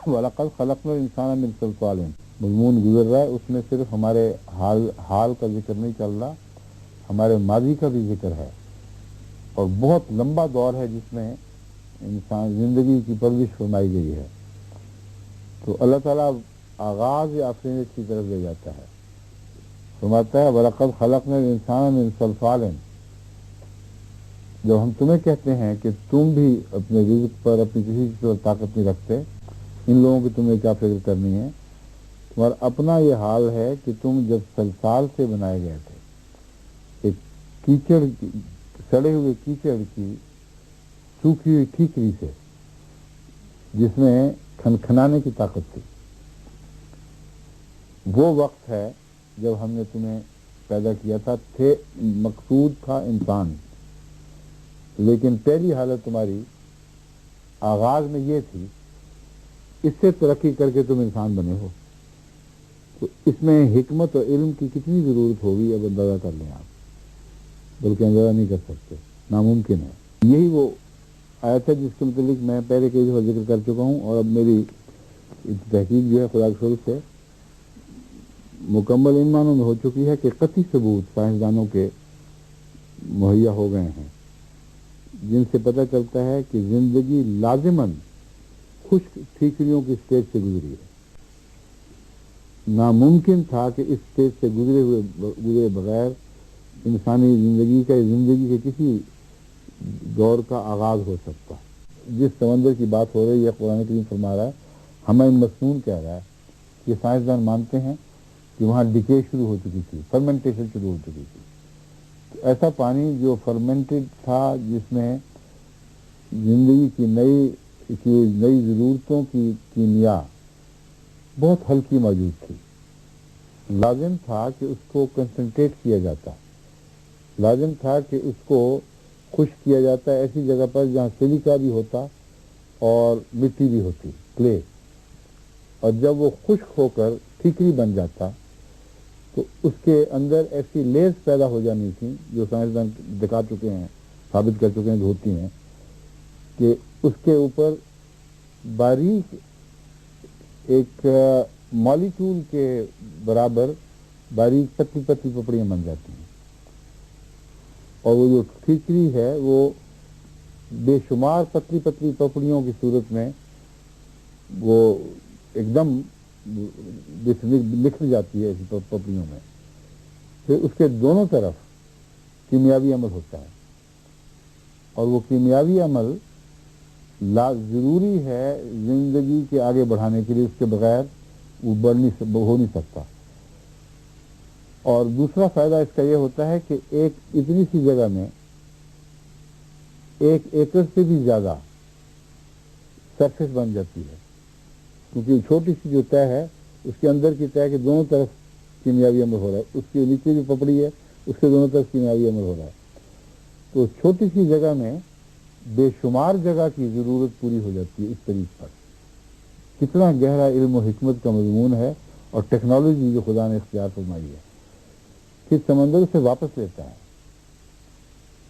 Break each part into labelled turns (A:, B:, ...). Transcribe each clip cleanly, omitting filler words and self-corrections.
A: وَلَقَدْ خَلَقْنَا الْإِنسَانَ مِنْ صَلْصَالٍ مضمون گزر رہا ہے، اس میں صرف ہمارے حال کا ذکر نہیں چل رہا، ہمارے ماضی کا بھی ذکر ہے، اور بہت لمبا دور ہے جس میں انسان زندگی کی پرورش فرمائی گئی ہے۔ تو اللہ تعالیٰ آغاز آفرینت کی طرف لے جاتا ہے، فرماتا ہے وَلَقَدْ خَلَقْنَا الْإِنسَانَ مِنْ صَلْصَالٍ۔ جب ہم تمہیں کہتے ہیں کہ تم بھی اپنے رزق پر اپنی کسی چیز پر طاقت نہیں رکھتے، ان لوگوں کی تمہیں کیا فکر کرنی ہے؟ تمہارا اپنا یہ حال ہے کہ تم جب سلسال سے بنائے گئے تھے، ایک کیچڑ سڑے ہوئے کیچڑ کی سوکھی ہوئی ٹھیکری سے، جس میں کھنکھنانے کی طاقت تھی، وہ وقت ہے جب ہم نے تمہیں پیدا کیا تھا۔ مقصود تھا انسان، لیکن پہلی حالت تمہاری آغاز میں یہ تھی، اس سے ترقی کر کے تم انسان بنے ہو۔ تو اس میں حکمت اور علم کی کتنی ضرورت ہوگی اب اندازہ کر لیں آپ، بلکہ اندازہ نہیں کر سکتے، ناممکن ہے۔ یہی وہ آیت ہے جس کے متعلق میں پہلے کئی دفعہ ذکر کر چکا ہوں، اور اب میری تحقیق جو ہے خدا کے فضل سے مکمل ان معنوں میں ہو چکی ہے کہ قطعی ثبوت سائنسدانوں کے مہیا ہو گئے ہیں، جن سے پتہ چلتا ہے کہ زندگی لازماً خشک ٹھیکریوں کی اسٹیج سے گزری ہے۔ ناممکن تھا کہ اس اسٹیج سے گزرے بغیر انسانی زندگی کے کسی دور کا آغاز ہو سکتا۔ جس سمندر کی بات ہو رہی ہے، قرآن کریم فرما رہا ہے، ہمیں مسنون کہہ رہا ہے کہ سائنسدان مانتے ہیں کہ وہاں ڈکے شروع ہو چکی تھی، فرمنٹیشن شروع ہو چکی تھی۔ تو ایسا پانی جو فرمنٹڈ تھا، جس میں زندگی کی نئی ضرورتوں کی کیمیا بہت ہلکی موجود تھی، لازم تھا کہ اس کو کنسنٹریٹ کیا جاتا، لازم تھا کہ اس کو خشک کیا جاتا ایسی جگہ پر جہاں سلیکا بھی ہوتا اور مٹی بھی ہوتی، کلے، اور جب وہ خشک ہو کر ٹھیکری بن جاتا تو اس کے اندر ایسی لیئرز پیدا ہو جانی تھیں، جو سائنسدان دکھا چکے ہیں، ثابت کر چکے ہیں کہ ہوتی ہیں، کہ اس کے اوپر باریک ایک مالیکول کے برابر باریک پتلی پتلی پپڑیاں بن جاتی ہیں، اور وہ جو ٹھیکری ہے وہ بے شمار پتلی پتلی پپڑیوں کی صورت میں وہ ایک دم نکھر جاتی ہے ایسی پپڑیوں میں۔ پھر اس کے دونوں طرف کیمیاوی عمل ہوتا ہے، اور وہ کیمیاوی عمل ضروری ہے زندگی کے آگے بڑھانے کے لیے، اس کے بغیر وہ ہو نہیں سکتا۔ اور دوسرا فائدہ اس کا یہ ہوتا ہے کہ ایک اتنی سی جگہ میں 1 ایکڑ سے بھی زیادہ سرفیس بن جاتی ہے، کیونکہ چھوٹی سی جو طے ہے، اس کے اندر کی طے کے دونوں طرف کیمیاوی عمل ہو رہا ہے، اس کے نیچے جو پپڑی ہے اس کے دونوں طرف کیمیاوی عمل ہو رہا ہے، تو چھوٹی سی جگہ میں بے شمار جگہ کی ضرورت پوری ہو جاتی ہے۔ اس طریقے پر کتنا گہرا علم و حکمت کا مضمون ہے، اور ٹیکنالوجی جو خدا نے اختیار فرمائی ہے۔ پھر سمندر سے واپس لیتا ہے،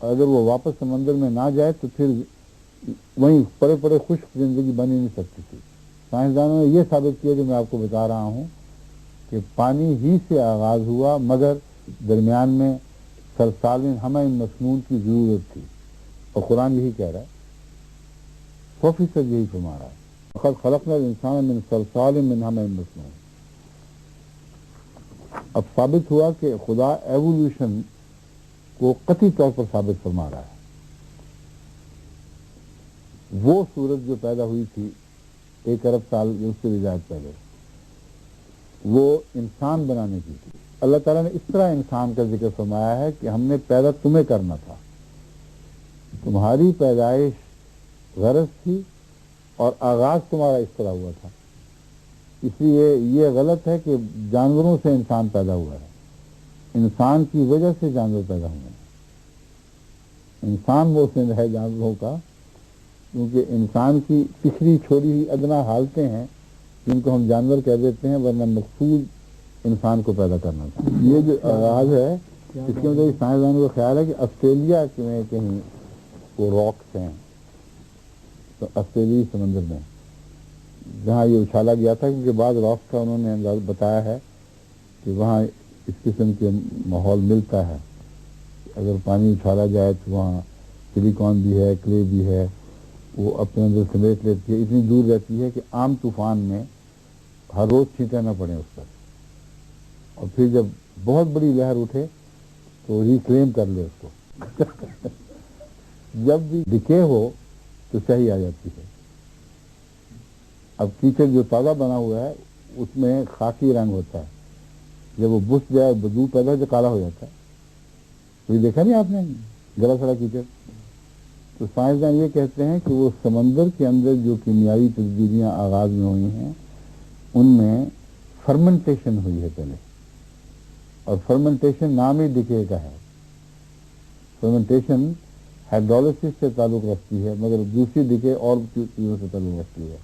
A: اور اگر وہ واپس سمندر میں نہ جائے تو پھر وہیں پڑے خشک زندگی بن ہی نہیں سکتی تھی۔ سائنسدانوں نے یہ ثابت کیا جو میں آپ کو بتا رہا ہوں، کہ پانی ہی سے آغاز ہوا، مگر درمیان میں سلسال ہمیں مسنون کی ضرورت تھی، اور قرآن یہی کہہ رہا ہے، 100% یہی فرما رہا ہے، وَلَقَدْ خَلَقْنَا الْإِنسَانَ مِنْ صَلْصَالٍ مِنْ حَمَإٍ مَسْنُونٍ۔ اب ثابت ہوا کہ خدا ایوولوشن کو قطعی طور پر ثابت فرما رہا ہے۔ وہ صورت جو پیدا ہوئی تھی 1 ارب سال اس سے بھی زیادہ پہلے، وہ انسان بنانے کی تھی۔ اللہ تعالیٰ نے اس طرح انسان کا ذکر فرمایا ہے کہ ہم نے پیدا تمہیں کرنا تھا، تمہاری پیدائش غرض تھی، اور آغاز تمہارا اس طرح ہوا تھا۔ اس لیے یہ غلط ہے کہ جانوروں سے انسان پیدا ہوا ہے، انسان کی وجہ سے جانور پیدا ہوئے ہیں۔ انسان محسن ہے جانوروں کا، کیونکہ انسان کی پچھلی چھوڑی ہوئی ادنا حالتیں ہیں جن کو ہم جانور کہہ دیتے ہیں، ورنہ مقصود انسان کو پیدا کرنا تھا۔ یہ جو آغاز ہے، اس کے اندر سائنسدانوں کا خیال ہے کہ آسٹریلیا میں کہیں وہ راکس ہیں، تو آسٹریلوی سمندر میں جہاں یہ اچھالا گیا تھا، کیونکہ بعض راک کا انہوں نے بتایا ہے کہ وہاں اس قسم کے ماحول ملتا ہے، اگر پانی اچھالا جائے تو وہاں سلیکان بھی ہے، کلے بھی ہے، وہ اپنے اندر سمیٹ لیتی ہے، اتنی دور رہتی ہے کہ عام طوفان میں ہر روز چھینٹے نہ پڑیں اس پر، اور پھر جب بہت بڑی لہر اٹھے تو ریکلیم کر لے اس کو جب بھی ڈکے ہو تو صحیح آ جاتی ہے۔ اب کیچڑ جو تازہ بنا ہوا ہے اس میں خاکی رنگ ہوتا ہے، جب وہ بس جائے بدبو پیدا تو کالا ہو جاتا ہے، تو یہ دیکھا نہیں آپ نے گلا سڑا کیچڑ؟ تو سائنسدان یہ کہتے ہیں کہ وہ سمندر کے اندر جو کیمیائی تبدیلیاں آغاز میں ہوئی ہیں ان میں فرمنٹیشن ہوئی ہے پہلے، اور فرمنٹیشن نام ہی ڈکے کا ہے۔ فرمنٹیشن ہائیڈرولسس سے تعلق رکھتی ہے، مگر دوسری ڈکے اور چیزوں سے تعلق رکھتی ہے۔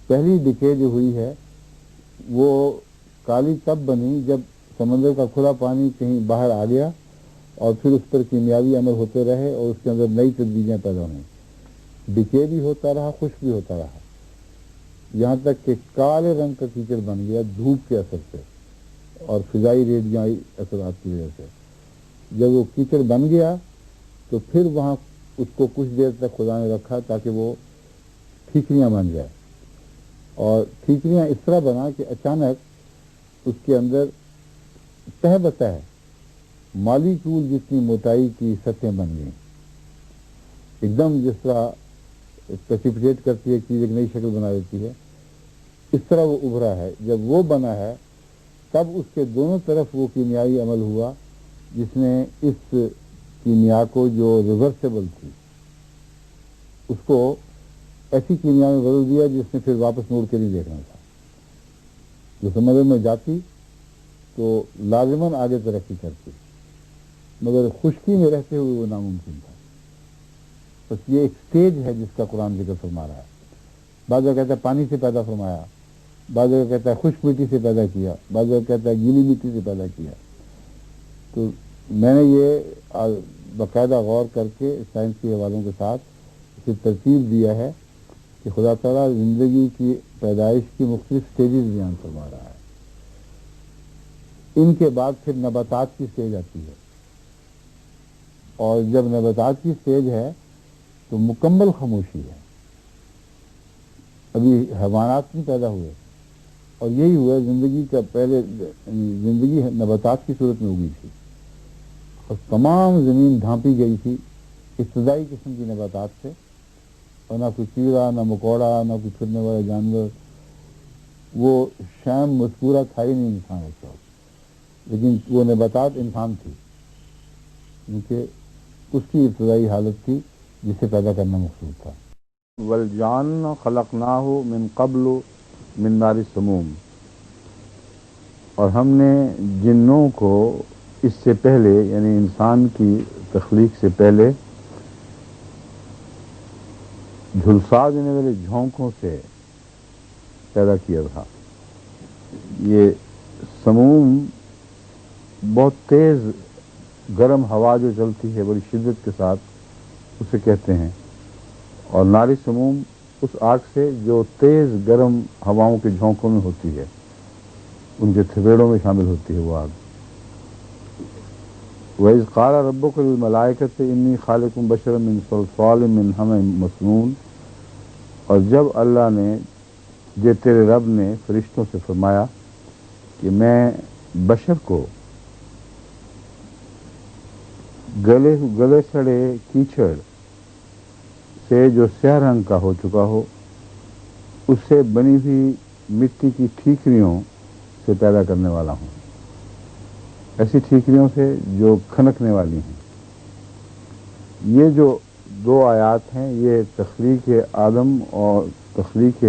A: پہلی ڈکے جو ہوئی ہے وہ کالی تب بنی جب سمندر کا کھلا پانی کہیں باہر آ گیا اور پھر اس پر کیمیاوی عمل ہوتے رہے اور اس کے اندر نئی تبدیلیاں پیدا ہوئیں، ڈکے بھی ہوتا رہا، خشک بھی ہوتا رہا، یہاں تک کہ کالے رنگ کا کیچڑ بن گیا دھوپ کے اثر سے اور فضائی ریڈیائی اثرات کی وجہ سے۔ جب وہ کیچڑ بن گیا تو پھر وہاں اس کو کچھ دیر تک خدا نے رکھا تاکہ وہ ٹھیکریاں بن جائے، اور ٹھیکریاں اس طرح بنا کہ اچانک اس کے اندر تہ بتہ مالیکول جتنی موٹائی کی سطحیں بن گئیں، ایک دم جس طرح پریسیپیٹیٹ کرتی ہے چیز ایک نئی شکل بنا دیتی ہے، اس طرح وہ ابھرا ہے۔ جب وہ بنا ہے تب اس کے دونوں طرف وہ کیمیائی عمل ہوا جس نے اس کیمیا کو جو ریورسیبل تھی اس کو ایسی کیمیا میں بدل دیا جس نے پھر واپس موڑ کے نہیں دیکھنا تھا۔ جو سمندر میں جاتی تو لازماً آگے ترقی کرتی، مگر خشکی میں رہتے ہوئے وہ ناممکن تھا۔ بس یہ ایک سٹیج ہے جس کا قرآن ذکر فرما رہا ہے۔ بعض جگہ کہتا ہے پانی سے پیدا فرمایا، بعض جگہ کہتا ہے خشک مٹی سے پیدا کیا، بعض جگہ کہتا ہے گیلی مٹی سے پیدا کیا۔ تو میں نے یہ باقاعدہ غور کر کے سائنسی حوالوں کے ساتھ اسے ترتیب دیا ہے کہ خدا تعالیٰ زندگی کی پیدائش کی مختلف سٹیجز بیان فرما رہا ہے۔ ان کے بعد پھر نباتات کی سٹیج آتی ہے، اور جب نباتات کی سٹیج ہے تو مکمل خاموشی ہے، ابھی حیوانات نہیں پیدا ہوئے، اور یہی ہوا زندگی کا پہلے زندگی نباتات کی صورت میں اگی تھی اور تمام زمین ڈھانپی گئی تھی ابتدائی قسم کی نباتات سے، اور نہ کوئی کیڑا، نہ مکوڑا، نہ کوئی پھرنے والا جانور، وہ شام مذکورہ تھا ہی نہیں انسان اس وقت، لیکن وہ نباتات انسان تھی کیونکہ اس کی ابتدائی حالت تھی جسے پیدا کرنا مقصود تھا۔ والجان خلقناہ من قبل من نار السموم، اور ہم نے جنوں کو اس سے پہلے یعنی انسان کی تخلیق سے پہلے جھلسا دینے والے جھونکوں سے پیدا کیا تھا۔ یہ سموم بہت تیز گرم ہوا جو چلتی ہے بڑی شدت کے ساتھ اسے کہتے ہیں، اور ناری سموم اس آگ سے جو تیز گرم ہواؤں کے جھونکوں میں ہوتی ہے، ان کے تھپیڑوں میں شامل ہوتی ہے وہ آگ۔ وَإِذْ قَالَ رَبُّكَ لِلْمَلَائِكَةِ إِنِّي خَالِقٌ بَشَرًا مِّن صَلْصَالٍ مِّنْ حَمَإٍ مَّسْنُونٍ، اور جب اللہ نے تیرے رب نے فرشتوں سے فرمایا کہ میں بشر کو گلے سڑے کیچڑ سے جو سیاہ رنگ کا ہو چکا ہو اس سے بنی ہوئی مٹی کی ٹھیکریوں سے پیدا کرنے والا ہوں، ایسی ٹھیکریوں سے جو کھنکنے والی ہیں۔ یہ جو دو آیات ہیں یہ تخلیق آدم اور تخلیق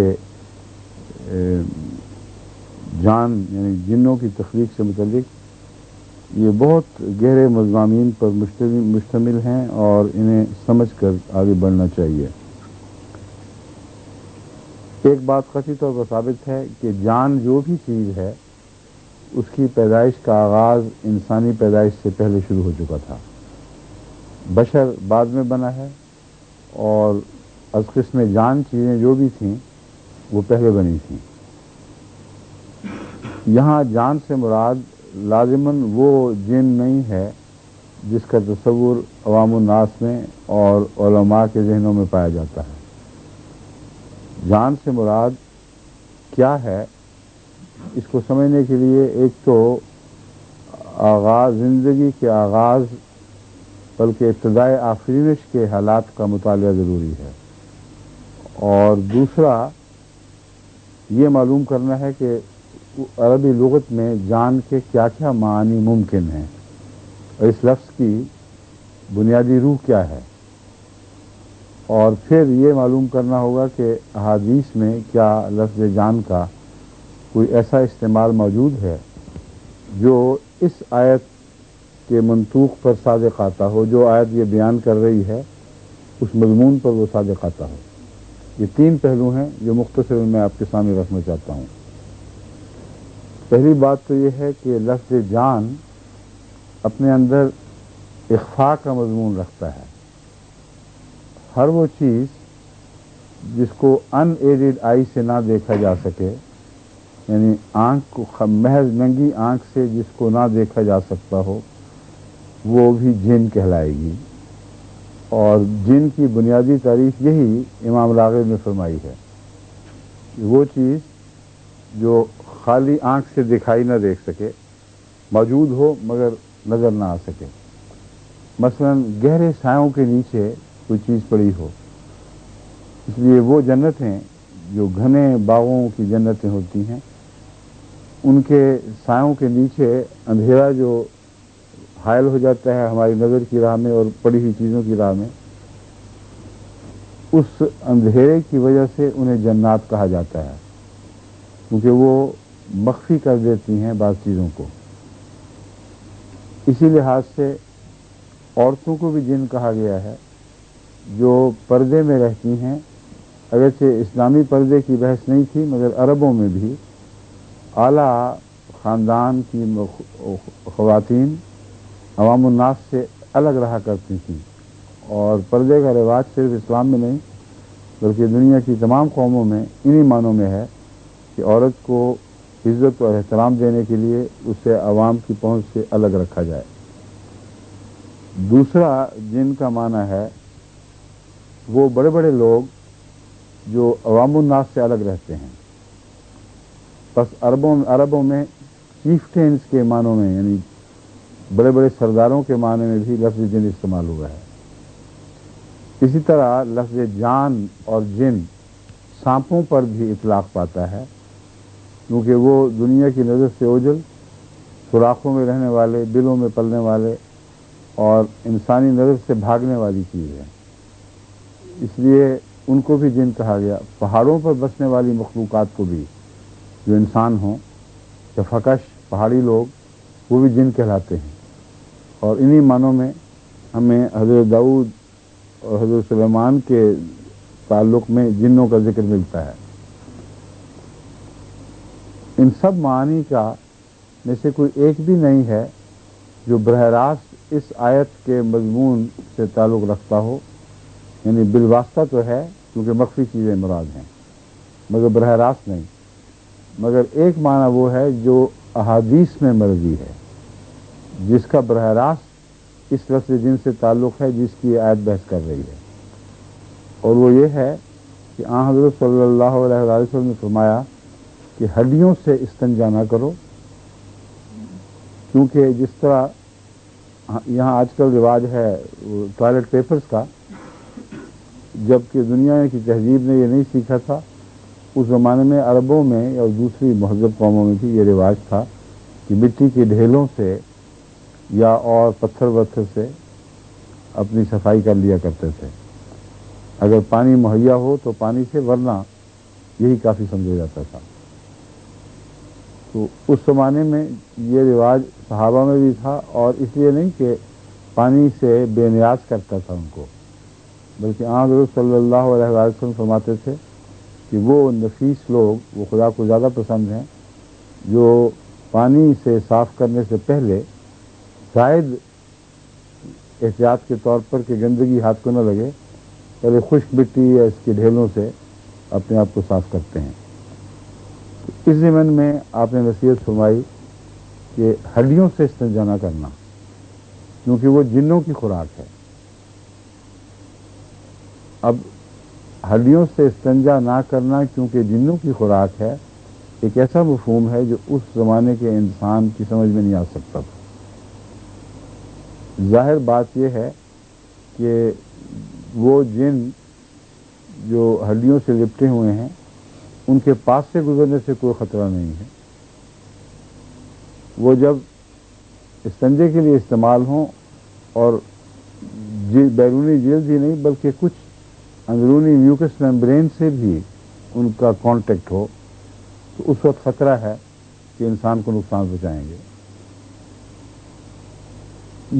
A: جان یعنی جنوں کی تخلیق سے متعلق یہ بہت گہرے مضامین پر مشتمل ہیں اور انہیں سمجھ کر آگے بڑھنا چاہیے۔ ایک بات قطعی طور پر ثابت ہے کہ جان جو بھی چیز ہے اس کی پیدائش کا آغاز انسانی پیدائش سے پہلے شروع ہو چکا تھا۔ بشر بعد میں بنا ہے، اور از قسم جان چیزیں جو بھی تھیں وہ پہلے بنی تھیں۔ یہاں جان سے مراد لازماً وہ جن نہیں ہے جس کا تصور عوام الناس میں اور علماء کے ذہنوں میں پایا جاتا ہے۔ جان سے مراد کیا ہے، اس کو سمجھنے کے لیے ایک تو آغاز، زندگی کے آغاز بلکہ ابتدائے آفرینش کے حالات کا مطالعہ ضروری ہے، اور دوسرا یہ معلوم کرنا ہے کہ عربی لغت میں جان کے کیا کیا معانی ممکن ہیں اور اس لفظ کی بنیادی روح کیا ہے، اور پھر یہ معلوم کرنا ہوگا کہ احادیث میں کیا لفظ جان کا کوئی ایسا استعمال موجود ہے جو اس آیت کے منطوق پر صادق آتا ہو، جو آیت یہ بیان کر رہی ہے اس مضمون پر وہ صادق آتا ہو۔ یہ تین پہلو ہیں جو مختصر میں آپ کے سامنے رکھنا چاہتا ہوں۔ پہلی بات تو یہ ہے کہ لفظ جان اپنے اندر اخفاء کا مضمون رکھتا ہے۔ ہر وہ چیز جس کو ان ایڈڈ آئی سے نہ دیکھا جا سکے، یعنی آنکھ کو محض ننگی آنکھ سے جس کو نہ دیکھا جا سکتا ہو، وہ بھی جن کہلائے گی، اور جن کی بنیادی تعریف یہی امام راغب نے فرمائی ہے۔ وہ چیز جو خالی آنکھ سے دکھائی نہ دیکھ سکے، موجود ہو مگر نظر نہ آ سکے، مثلا گہرے سایوں کے نیچے کوئی چیز پڑی ہو۔ اس لیے وہ جنتیں جو گھنے باغوں کی جنتیں ہوتی ہیں، ان کے سایوں کے نیچے اندھیرا جو حائل ہو جاتا ہے ہماری نظر کی راہ میں اور پڑی ہوئی چیزوں کی راہ میں، اس اندھیرے کی وجہ سے انہیں جنات کہا جاتا ہے، کیونکہ وہ مخفی کر دیتی ہیں بعض چیزوں کو۔ اسی لحاظ سے عورتوں کو بھی جن کہا گیا ہے، جو پردے میں رہتی ہیں۔ اگرچہ اسلامی پردے کی بحث نہیں تھی، مگر عربوں میں بھی اعلیٰ خاندان کی خواتین عوام الناس سے الگ رہا کرتی تھیں، اور پردے کا رواج صرف اسلام میں نہیں بلکہ دنیا کی تمام قوموں میں انہی معنوں میں ہے کہ عورت کو عزت اور احترام دینے کے لیے اسے عوام کی پہنچ سے الگ رکھا جائے۔ دوسرا جن کا معنی ہے وہ بڑے بڑے لوگ جو عوام الناس سے الگ رہتے ہیں۔ بس عربوں میں چیفٹینز کے معنوں میں، یعنی بڑے بڑے سرداروں کے معنی میں بھی لفظ جن استعمال ہوا ہے۔ اسی طرح لفظ جان اور جن سانپوں پر بھی اطلاق پاتا ہے، کیونکہ وہ دنیا کی نظر سے اوجھل، سوراخوں میں رہنے والے، بلوں میں پلنے والے اور انسانی نظر سے بھاگنے والی چیز ہے، اس لیے ان کو بھی جن کہا گیا۔ پہاڑوں پر بسنے والی مخلوقات کو بھی، جو انسان ہوں یا فکش پہاڑی لوگ، وہ بھی جن کہلاتے ہیں، اور انہی معنوں میں ہمیں حضرت داؤد اور حضرت سلیمان کے تعلق میں جنوں کا ذکر ملتا ہے۔ ان سب معانی کا میں سے کوئی ایک بھی نہیں ہے جو براہ راست اس آیت کے مضمون سے تعلق رکھتا ہو، یعنی بالواسطہ تو ہے کیونکہ مخفی چیزیں مراد ہیں، مگر براہ راست نہیں۔ مگر ایک معنی وہ ہے جو احادیث میں مروی ہے، جس کا براہ راست اس لفظ جن سے تعلق ہے جس کی آیت بحث کر رہی ہے، اور وہ یہ ہے کہ آن حضرت صلی اللہ علیہ وسلم نے فرمایا کہ ہڈیوں سے استنجا نہ کرو، کیونکہ جس طرح یہاں آج کل رواج ہے ٹوائلٹ پیپرز کا، جبکہ دنیا کی تہذیب نے یہ نہیں سیکھا تھا، اس زمانے میں عربوں میں اور دوسری مہذب قوموں میں بھی یہ رواج تھا کہ مٹی کے ڈھیلوں سے یا اور پتھر وتھر سے اپنی صفائی کر لیا کرتے تھے۔ اگر پانی مہیا ہو تو پانی سے، ورنہ یہی کافی سمجھا جاتا تھا۔ تو اس زمانے میں یہ رواج صحابہ میں بھی تھا، اور اس لیے نہیں کہ پانی سے بے نیاز کرتا تھا ان کو، بلکہ آن حضرت صلی اللہ علیہ وسلم فرماتے تھے کہ وہ نفیس لوگ، وہ خدا کو زیادہ پسند ہیں، جو پانی سے صاف کرنے سے پہلے زائد احتیاط کے طور پر کہ گندگی ہاتھ کو نہ لگے، پہلے خشک مٹی یا اس کے ڈھیلوں سے اپنے آپ کو صاف کرتے ہیں۔ اس ضمن میں آپ نے نصیحت فرمائی کہ ہڈیوں سے استنجا نہ کرنا، کیونکہ وہ جنوں کی خوراک ہے۔ اب ہڈیوں سے استنجا نہ کرنا کیونکہ جنوں کی خوراک ہے، ایک ایسا مفہوم ہے جو اس زمانے کے انسان کی سمجھ میں نہیں آ سکتا تھا۔ ظاہر بات یہ ہے کہ وہ جن جو ہڈیوں سے لپٹے ہوئے ہیں ان کے پاس سے گزرنے سے کوئی خطرہ نہیں ہے۔ وہ جب استنجے کے لیے استعمال ہوں اور بیرونی جلد ہی نہیں بلکہ کچھ اندرونی میوکس میمبرین سے بھی ان کا کانٹیکٹ ہو تو اس وقت خطرہ ہے کہ انسان کو نقصان پہنچائیں گے۔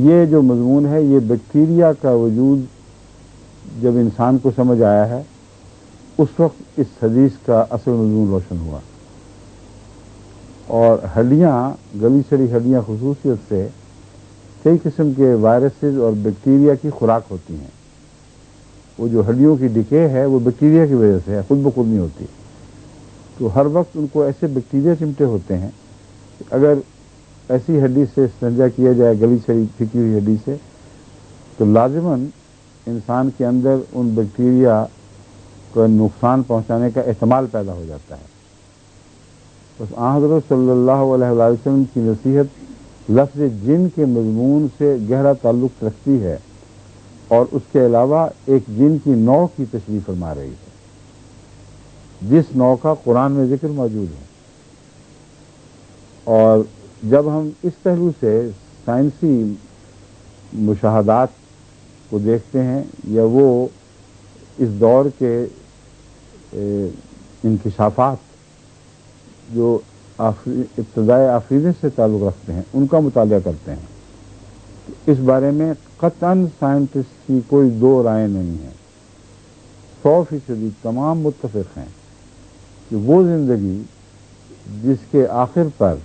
A: یہ جو مضمون ہے یہ بیکٹیریا کا وجود جب انسان کو سمجھ آیا ہے اس وقت اس حدیث کا اصل مضمون روشن ہوا، اور ہڈیاں، گلی سڑی ہڈیاں خصوصیت سے کئی قسم کے وائرسز اور بیکٹیریا کی خوراک ہوتی ہیں۔ وہ جو ہڈیوں کی ڈکے ہے وہ بیکٹیریا کی وجہ سے ہے، خود بخود نہیں ہوتی۔ تو ہر وقت ان کو ایسے بیکٹیریا چمٹے ہوتے ہیں کہ اگر ایسی ہڈی سے استنجا کیا جائے، گلی سڑی پھکی ہوئی ہڈی سے، تو لازماً انسان کے اندر ان بیکٹیریا کو نقصان پہنچانے کا احتمال پیدا ہو جاتا ہے۔ بس آن حضرت صلی اللہ علیہ وسلم کی نصیحت لفظ جن کے مضمون سے گہرا تعلق رکھتی ہے اور اس کے علاوہ ایک جن کی نوع کی تشریح فرما رہی ہے جس نوع کا قرآن میں ذکر موجود ہے۔ اور جب ہم اس پہلو سے سائنسی مشاہدات کو دیکھتے ہیں یا وہ اس دور کے انکشافات جو ابتدائے آفرینش سے تعلق رکھتے ہیں ان کا مطالعہ کرتے ہیں، اس بارے میں قطعاً سائنٹسٹ کی کوئی دو رائے نہیں ہے۔ 100% تمام متفق ہیں کہ وہ زندگی جس کے آخر پر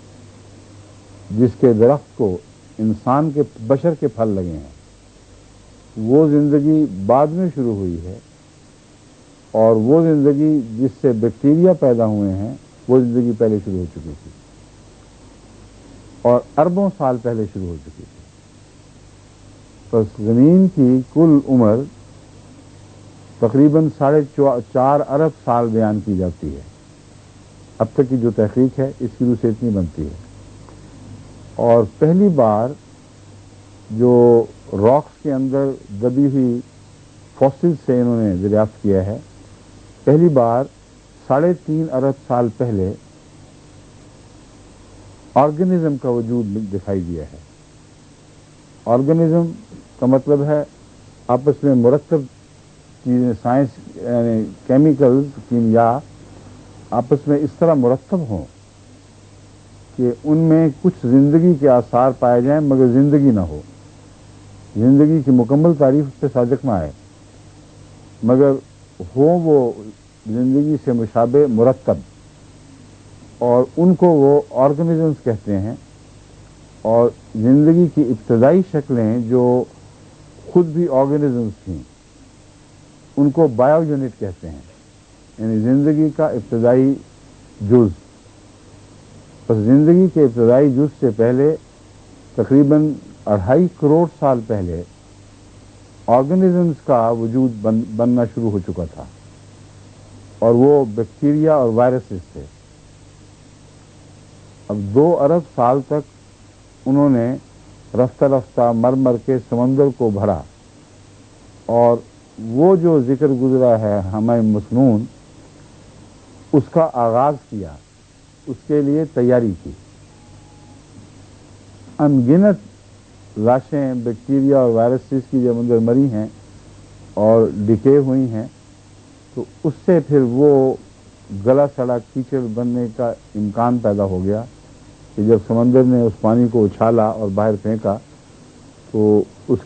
A: جس کے درخت کو انسان کے بشر کے پھل لگے ہیں وہ زندگی بعد میں شروع ہوئی ہے، اور وہ زندگی جس سے بیکٹیریا پیدا ہوئے ہیں وہ زندگی پہلے شروع ہو چکی تھی، اور اربوں سال پہلے شروع ہو چکی تھی۔ پس زمین کی کل عمر تقریباً 4.5 ارب سال بیان کی جاتی ہے۔ اب تک کی جو تحقیق ہے اس کی روح سے اتنی بنتی ہے، اور پہلی بار جو راکس کے اندر دبی ہوئی فوسل سے انہوں نے دریافت کیا ہے، پہلی بار 3.5 ارب سال پہلے آرگنزم کا وجود دکھائی دیا ہے۔ آرگنزم کا مطلب ہے آپس میں مرکب چیزیں، سائنس یعنی کیمیکلز، کیمیا آپس میں اس طرح مرتب ہوں کہ ان میں کچھ زندگی کے آثار پائے جائیں مگر زندگی نہ ہو، زندگی کی مکمل تعریف اس پہ صادق نہ آئے، مگر ہوں وہ زندگی سے مشابہ مرتب، اور ان کو وہ آرگنزمز کہتے ہیں۔ اور زندگی کی ابتدائی شکلیں جو خود بھی آرگنزمز تھیں ان کو بایو یونٹ کہتے ہیں، یعنی زندگی کا ابتدائی جز۔ پس زندگی کے ابتدائی جز سے پہلے تقریباً 2.5 کروڑ سال پہلے آرگنزمز کا وجود بننا شروع ہو چکا تھا، اور وہ بیکٹیریا اور وائرسز تھے۔ اب 2 ارب سال تک انہوں نے رفتہ رفتہ مر کے سمندر کو بھرا، اور وہ جو ذکر گزرا ہے ہمیں مسنون، اس کا آغاز کیا، اس کے لیے تیاری کی۔ ان گنت لاشیں بیکٹیریا اور وائرسز کی جب اندر مری ہیں اور ڈکے ہوئی ہیں تو اس سے پھر وہ گلا سڑا کیچڑ بننے کا امکان پیدا ہو گیا کہ جب سمندر نے اس پانی کو اچھالا اور باہر پھینکا تو اس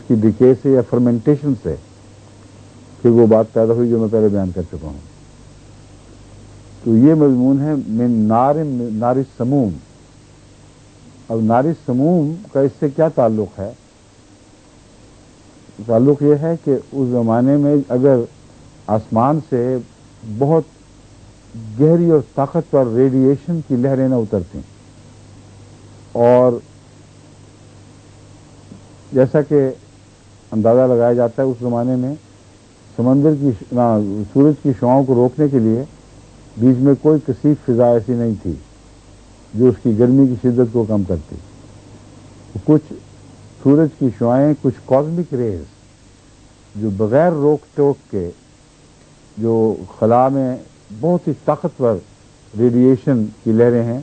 A: کی ڈکے سے یا فرمنٹیشن سے پھر وہ بات پیدا ہوئی جو میں پہلے بیان کر چکا ہوں۔ تو یہ مضمون ہے من نار السموم۔ اب نار السموم کا اس سے کیا تعلق ہے؟ تعلق یہ ہے کہ اس زمانے میں اگر آسمان سے بہت گہری اور طاقتور ریڈیشن کی لہریں نہ اترتیں، اور جیسا کہ اندازہ لگایا جاتا ہے اس زمانے میں سمندر کی سورج کی شعاؤں کو روکنے کے لیے بیچ میں کوئی کثیف فضا ایسی نہیں تھی جو اس کی گرمی کی شدت کو کم کرتی۔ کچھ سورج کی شعائیں، کچھ کاسمک ریز جو بغیر روک ٹوک کے جو خلا میں بہت ہی طاقتور ریڈیشن کی لہریں ہیں،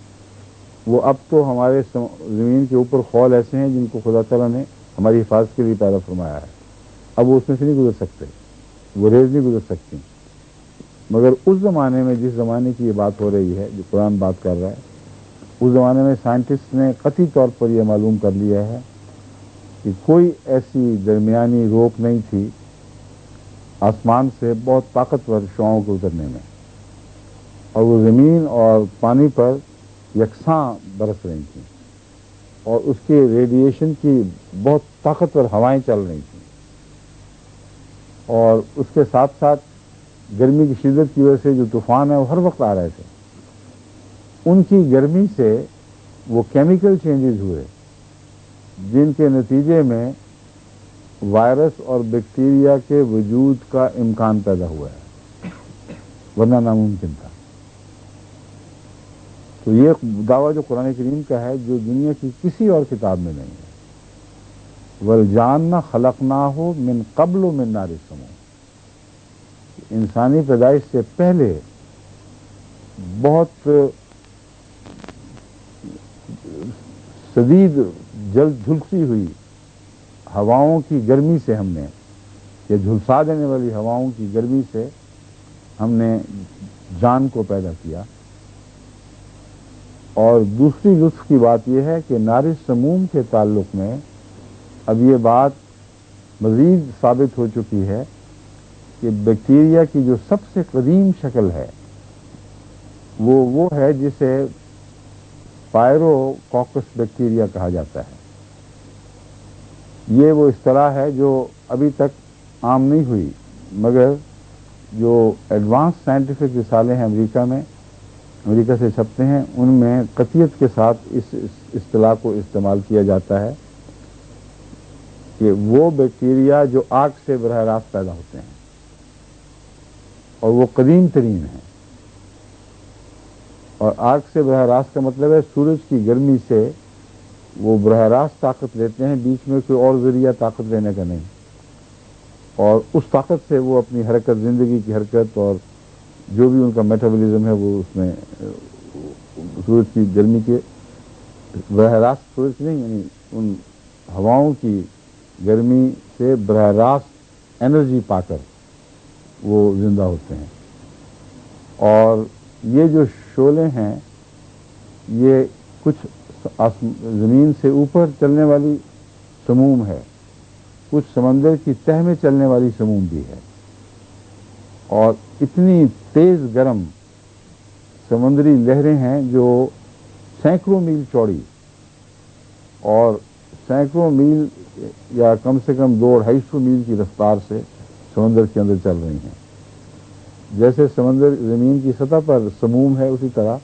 A: وہ اب تو ہمارے زمین کے اوپر خول ایسے ہیں جن کو خدا تعالیٰ نے ہماری حفاظت کے لیے پیدا فرمایا ہے، اب وہ اس میں سے نہیں گزر سکتے، وہ ریز نہیں گزر سکتی۔ مگر اس زمانے میں، جس زمانے کی یہ بات ہو رہی ہے، جو قرآن بات کر رہا ہے، اس زمانے میں سائنٹسٹ نے قطعی طور پر یہ معلوم کر لیا ہے کہ کوئی ایسی درمیانی روک نہیں تھی آسمان سے بہت طاقتور شعاؤں کے اترنے میں، اور وہ زمین اور پانی پر یکساں برس رہی تھیں، اور اس کے ریڈیشن کی بہت طاقتور ہوائیں چل رہی تھیں، اور اس کے ساتھ ساتھ گرمی کی شدت کی وجہ سے جو طوفان ہے وہ ہر وقت آ رہے تھے۔ ان کی گرمی سے وہ کیمیکل چینجز ہوئے جن کے نتیجے میں وائرس اور بیکٹیریا کے وجود کا امکان پیدا ہوا ہے، ورنہ ناممکن تھا۔ تو یہ دعویٰ جو قرآن کریم کا ہے، جو دنیا کی کسی اور کتاب میں نہیں ہے، وَالْجَانَّ خَلَقْنَاهُ مِنْ قَبْلُ مِنْ نَارِ السَّمُومِ، انسانی پیدائش سے پہلے بہت شدید جلد جھلسی ہوئی ہواؤں کی گرمی سے ہم نے، یا جھلسا دینے والی ہواؤں کی گرمی سے ہم نے جان کو پیدا کیا۔ اور دوسری لطف کی بات یہ ہے کہ نار سموم کے تعلق میں اب یہ بات مزید ثابت ہو چکی ہے کہ بیکٹیریا کی جو سب سے قدیم شکل ہے وہ ہے جسے پائرو کوکس بیکٹیریا کہا جاتا ہے۔ یہ وہ اصطلاح ہے جو ابھی تک عام نہیں ہوئی، مگر جو ایڈوانس سائنٹیفک رسالے ہیں امریکہ سے چھپتے ہیں، ان میں قطعیت کے ساتھ اس اصطلاح کو استعمال کیا جاتا ہے کہ وہ بیکٹیریا جو آگ سے براہ راست پیدا ہوتے ہیں اور وہ قدیم ترین ہیں۔ اور آگ سے براہ راست کا مطلب ہے سورج کی گرمی سے وہ براہ راست طاقت لیتے ہیں، بیچ میں کوئی اور ذریعہ طاقت لینے کا نہیں، اور اس طاقت سے وہ اپنی حرکت، زندگی کی حرکت اور جو بھی ان کا میٹابولزم ہے وہ اس میں سورج کی گرمی کے براہ راست، سورج کی نہیں، یعنی ان ہواؤں کی گرمی سے براہ راست انرجی پا کر وہ زندہ ہوتے ہیں۔ اور یہ جو شعلے ہیں یہ کچھ زمین سے اوپر چلنے والی سموم ہے، کچھ سمندر کی تہہ میں چلنے والی سموم بھی ہے، اور اتنی تیز گرم سمندری لہریں ہیں جو سینکڑوں میل چوڑی اور سینکڑوں میل یا کم سے کم 200-250 میل کی رفتار سے سمندر کے اندر چل رہی ہیں۔ جیسے سمندر زمین کی سطح پر سموم ہے، اسی طرح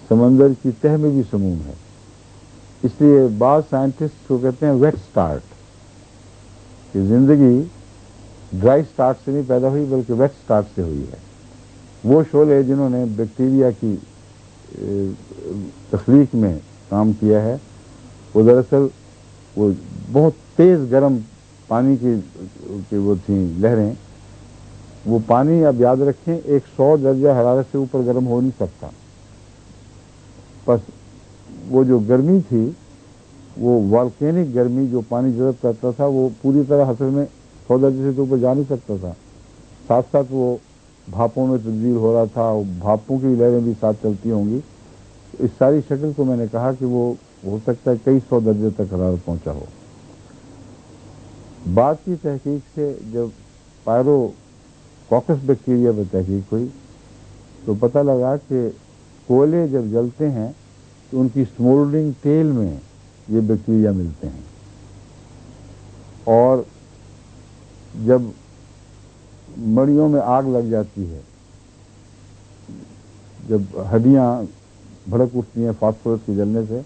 A: سمندر کی تہہ میں بھی سموم ہے۔ اس لیے بعض سائنٹسٹ کو کہتے ہیں ویٹ سٹارٹ، کہ زندگی ڈرائی سٹارٹ سے نہیں پیدا ہوئی بلکہ ویٹ سٹارٹ سے ہوئی ہے۔ وہ شعلے جنہوں نے بیکٹیریا کی تخلیق میں کام کیا ہے، وہ دراصل وہ بہت تیز گرم پانی کی وہ تھیں لہریں۔ وہ پانی آپ یاد رکھیں 100 درجہ حرارت سے اوپر گرم ہو نہیں سکتا، بس وہ جو گرمی تھی وہ والکینک گرمی جو پانی جذب کرتا تھا وہ پوری طرح اصل میں 100 درجے سے تو اوپر جا نہیں سکتا تھا، ساتھ ساتھ وہ بھاپوں میں تبدیل ہو رہا تھا، اور بھاپوں کی لہریں بھی ساتھ چلتی ہوں گی۔ اس ساری شکل کو میں نے کہا کہ وہ ہو سکتا ہے کئی 100 درجے تک حرارت پہنچا ہو۔ بعد کی تحقیق سے جب پائرو کوکس بیکٹیریا پر تحقیق ہوئی تو پتہ لگا کہ کوئلے جب جلتے ہیں تو ان کی اسمولڈنگ تیل میں یہ بیکٹیریا ملتے ہیں، اور جب مڑیوں میں آگ لگ جاتی ہے جب ہڈیاں بھڑک اٹھتی ہیں فاسفورس کے جلنے سے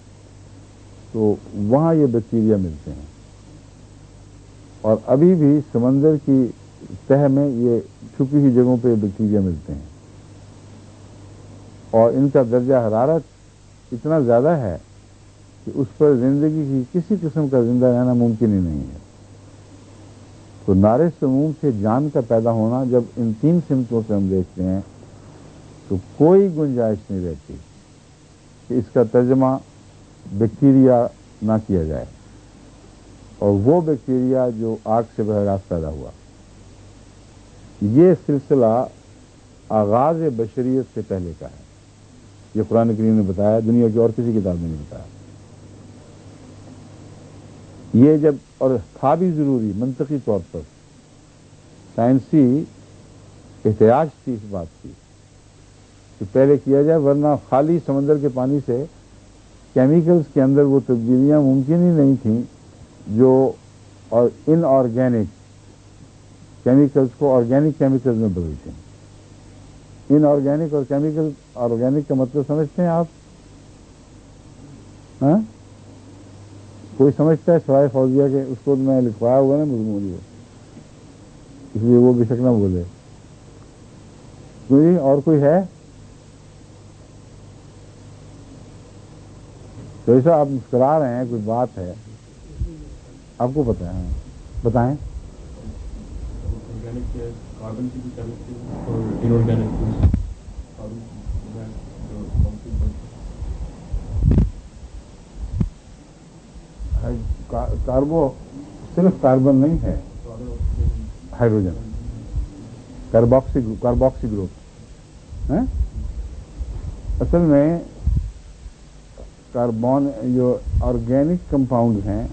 A: تو وہاں یہ بیکٹیریا ملتے ہیں، اور ابھی بھی سمندر کی تہ میں یہ چھپی ہوئی جگہوں پہ بیکٹیریا ملتے ہیں، اور ان کا درجہ حرارت اتنا زیادہ ہے کہ اس پر زندگی کی کسی قسم کا زندہ رہنا ممکن ہی نہیں ہے۔ تو نار سموم سے جان کا پیدا ہونا جب ان 3 سمتوں سے ہم دیکھتے ہیں تو کوئی گنجائش نہیں رہتی کہ اس کا ترجمہ بیکٹیریا نہ کیا جائے، اور وہ بیکٹیریا جو آگ سے براہ راست پیدا ہوا۔ یہ سلسلہ آغاز بشریت سے پہلے کا ہے، یہ قرآن کریم نے بتایا، دنیا کی اور کسی کتاب میں نہیں بتایا۔ یہ جب، اور تھا بھی ضروری منطقی طور پر، سائنسی احتیاج تھی اس بات کی کہ پہلے کیا جائے، ورنہ خالی سمندر کے پانی سے کیمیکلز کے اندر وہ تبدیلیاں ممکن ہی نہیں تھیں جو اور ان آرگینک کیمیکلز کو آرگینک کیمیکلز میں بدلتے ہیں۔ ان آرگینک اور کیمیکل، آرگینک کا مطلب سمجھتے ہیں آپ؟ ہاں، کوئی سمجھتا ہے سوائے فوزیہ کے؟ اس کو میں لکھوایا ہوا نا مضمون، یہ اس لیے وہ بے شک نہ بولے۔ کوئی اور کوئی ہے؟ تو ایسا آپ مسکرا رہے ہیں، کوئی بات ہے آپ کو پتا ہے؟ بتائیں۔
B: کاربن کی بھی کیمسٹری اور انآرگینک
A: کاربو صرف کاربن نہیں ہے، ہائیڈروجن، کاربوکسی گروپ ہے۔ اصل میں کاربن جو آرگینک کمپاؤنڈ ہیں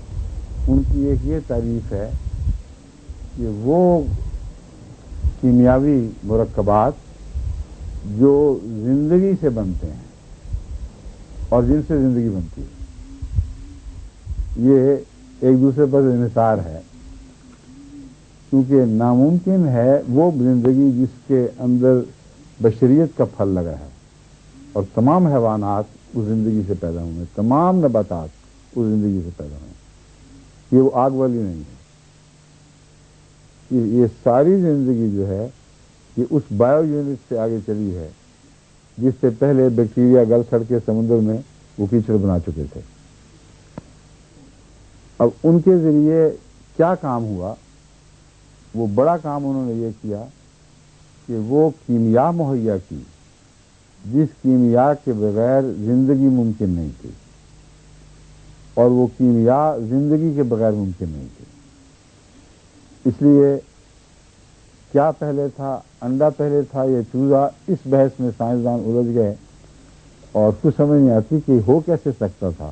A: ان کی ایک یہ تعریف ہے کہ وہ کیمیاوی مرکبات جو زندگی سے بنتے ہیں اور جن سے زندگی بنتی ہے، یہ ایک دوسرے پر انحصار ہے، کیونکہ ناممکن ہے وہ زندگی جس کے اندر بشریت کا پھل لگا ہے، اور تمام حیوانات اس زندگی سے پیدا ہوئے، تمام نباتات اس زندگی سے پیدا ہوئے، یہ وہ آگ والی نہیں ہے۔ یہ ساری زندگی جو ہے یہ اس بایو یونٹ سے آگے چلی ہے جس سے پہلے بیکٹیریا گل سڑ کے سمندر میں وہ کیچڑ بنا چکے تھے۔ اب ان کے ذریعے کیا کام ہوا؟ وہ بڑا کام انہوں نے یہ کیا کہ وہ کیمیا مہیا کی جس کیمیا کے بغیر زندگی ممکن نہیں تھی، اور وہ کیمیا زندگی کے بغیر ممکن نہیں تھی۔ اس لیے کیا پہلے تھا، انڈا پہلے تھا یا چوزا؟ اس بحث میں سائنسدان الجھ گئے، اور کچھ سمجھ نہیں آتی کہ ہو کیسے سکتا تھا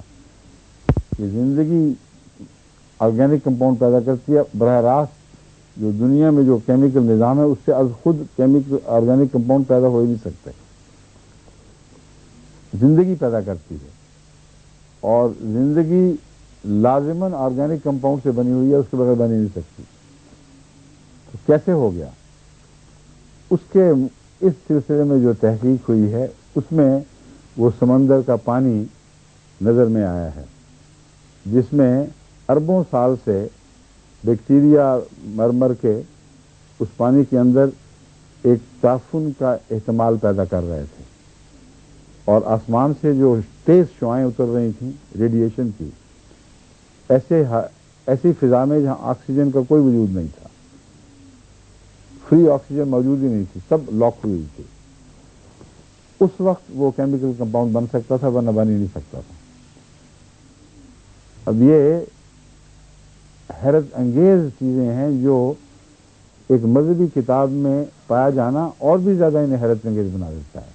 A: کہ زندگی آرگینک کمپاؤنڈ پیدا کرتی ہے براہ راست۔ جو دنیا میں جو کیمیکل نظام ہے اس سے از خود آرگینک کمپاؤنڈ پیدا ہو ہی نہیں سکتے، زندگی پیدا کرتی ہے، اور زندگی لازماً آرگینک کمپاؤنڈ سے بنی ہوئی ہے، اس کے بغیر بنی نہیں سکتی۔ تو کیسے ہو گیا؟ اس سلسلے میں جو تحقیق ہوئی ہے اس میں وہ سمندر کا پانی نظر میں آیا ہے جس میں اربوں سال سے بیکٹیریا مر کے اس پانی کے اندر ایک تعفن کا احتمال پیدا کر رہے تھے، اور آسمان سے جو تیز شعاعیں اتر رہی تھیں ریڈیشن کی، ایسی فضا میں جہاں آکسیجن کا کوئی وجود نہیں تھا، فری آکسیجن موجود ہی نہیں تھی، سب لاک ہوئی تھی، اس وقت وہ کیمیکل کمپاؤنڈ بن سکتا تھا، ورنہ بن ہی نہیں سکتا تھا۔ اب یہ حیرت انگیز چیزیں ہیں جو ایک مذہبی کتاب میں پایا جانا اور بھی زیادہ انہیں حیرت انگیز بنا دیتا ہے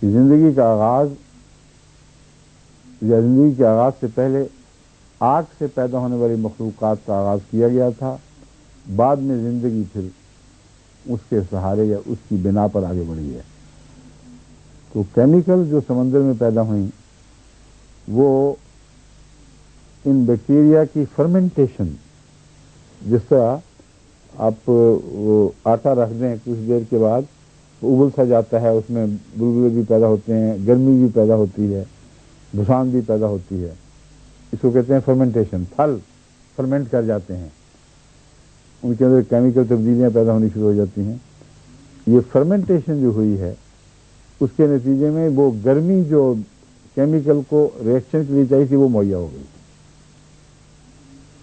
A: کہ زندگی کا آغاز یا زندگی کے آغاز سے پہلے آگ سے پیدا ہونے والی مخلوقات کا آغاز کیا گیا تھا، بعد میں زندگی پھر اس کے سہارے یا اس کی بنا پر آگے بڑھی ہے۔ تو کیمیکل جو سمندر میں پیدا ہوئیں وہ ان بیکٹیریا کی فرمنٹیشن، جس طرح آپ آٹا رکھ دیں کچھ دیر کے بعد ابل سا جاتا ہے، اس میں بلبلے بھی پیدا ہوتے ہیں، گرمی بھی پیدا ہوتی ہے، بھسان بھی پیدا ہوتی ہے. اس کو کہتے ہیں فرمنٹیشن. پھل فرمنٹ کر جاتے ہیں، ان کے اندر کیمیکل تبدیلیاں پیدا ہونی شروع ہو جاتی ہیں. یہ فرمنٹیشن جو ہوئی ہے اس کے نتیجے میں وہ گرمی جو کیمیکل کو ریئیکشن کے لیے چاہیے تھی وہ مہیا ہو گئی.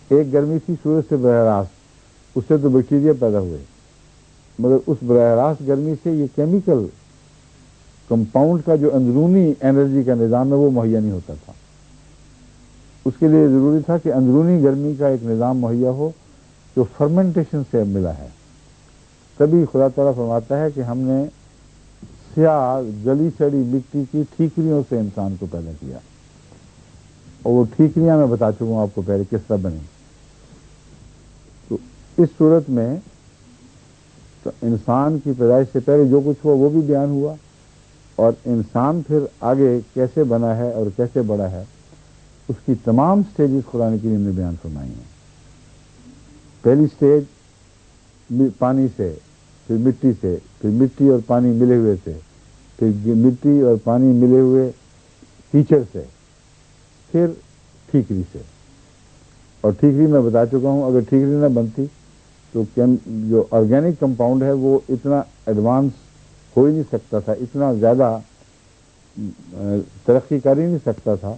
A: ایک گرمی تھی سورج سے براہ راست، اس سے تو بیکٹیریا پیدا ہوئے، مگر اس براہ راست گرمی سے یہ کیمیکل کمپاؤنڈ کا جو اندرونی انرجی کا نظام ہے وہ مہیا نہیں ہوتا تھا. اس کے لیے ضروری تھا کہ اندرونی گرمی کا ایک نظام مہیا ہو جو فرمنٹیشن سے ملا ہے. تبھی خدا تعالیٰ فرماتا ہے کہ ہم نے سیاہ گلی سڑی مٹی کی ٹھیکریوں سے انسان کو پیدا کیا، اور وہ ٹھیکریاں میں بتا چکا ہوں آپ کو پہلے کس طرح بنی. تو اس صورت میں تو انسان کی پیدائش سے پہلے جو کچھ ہوا وہ بھی بیان ہوا، اور انسان پھر آگے کیسے بنا ہے اور کیسے بڑا ہے اس کی تمام سٹیجز قرآن کریم نے بیان فرمائی ہیں. پہلی سٹیج پانی سے، پھر مٹی سے، پھر مٹی اور پانی ملے ہوئے سے، پھر مٹی اور پانی ملے ہوئے کیچڑ سے، پھر ٹھیکری سے. اور ٹھیکری میں بتا چکا ہوں اگر ٹھیکری نہ بنتی تو جو آرگینک کمپاؤنڈ ہے وہ اتنا ایڈوانس ہو ہی نہیں سکتا تھا، اتنا زیادہ ترقی کر ہی نہیں سکتا تھا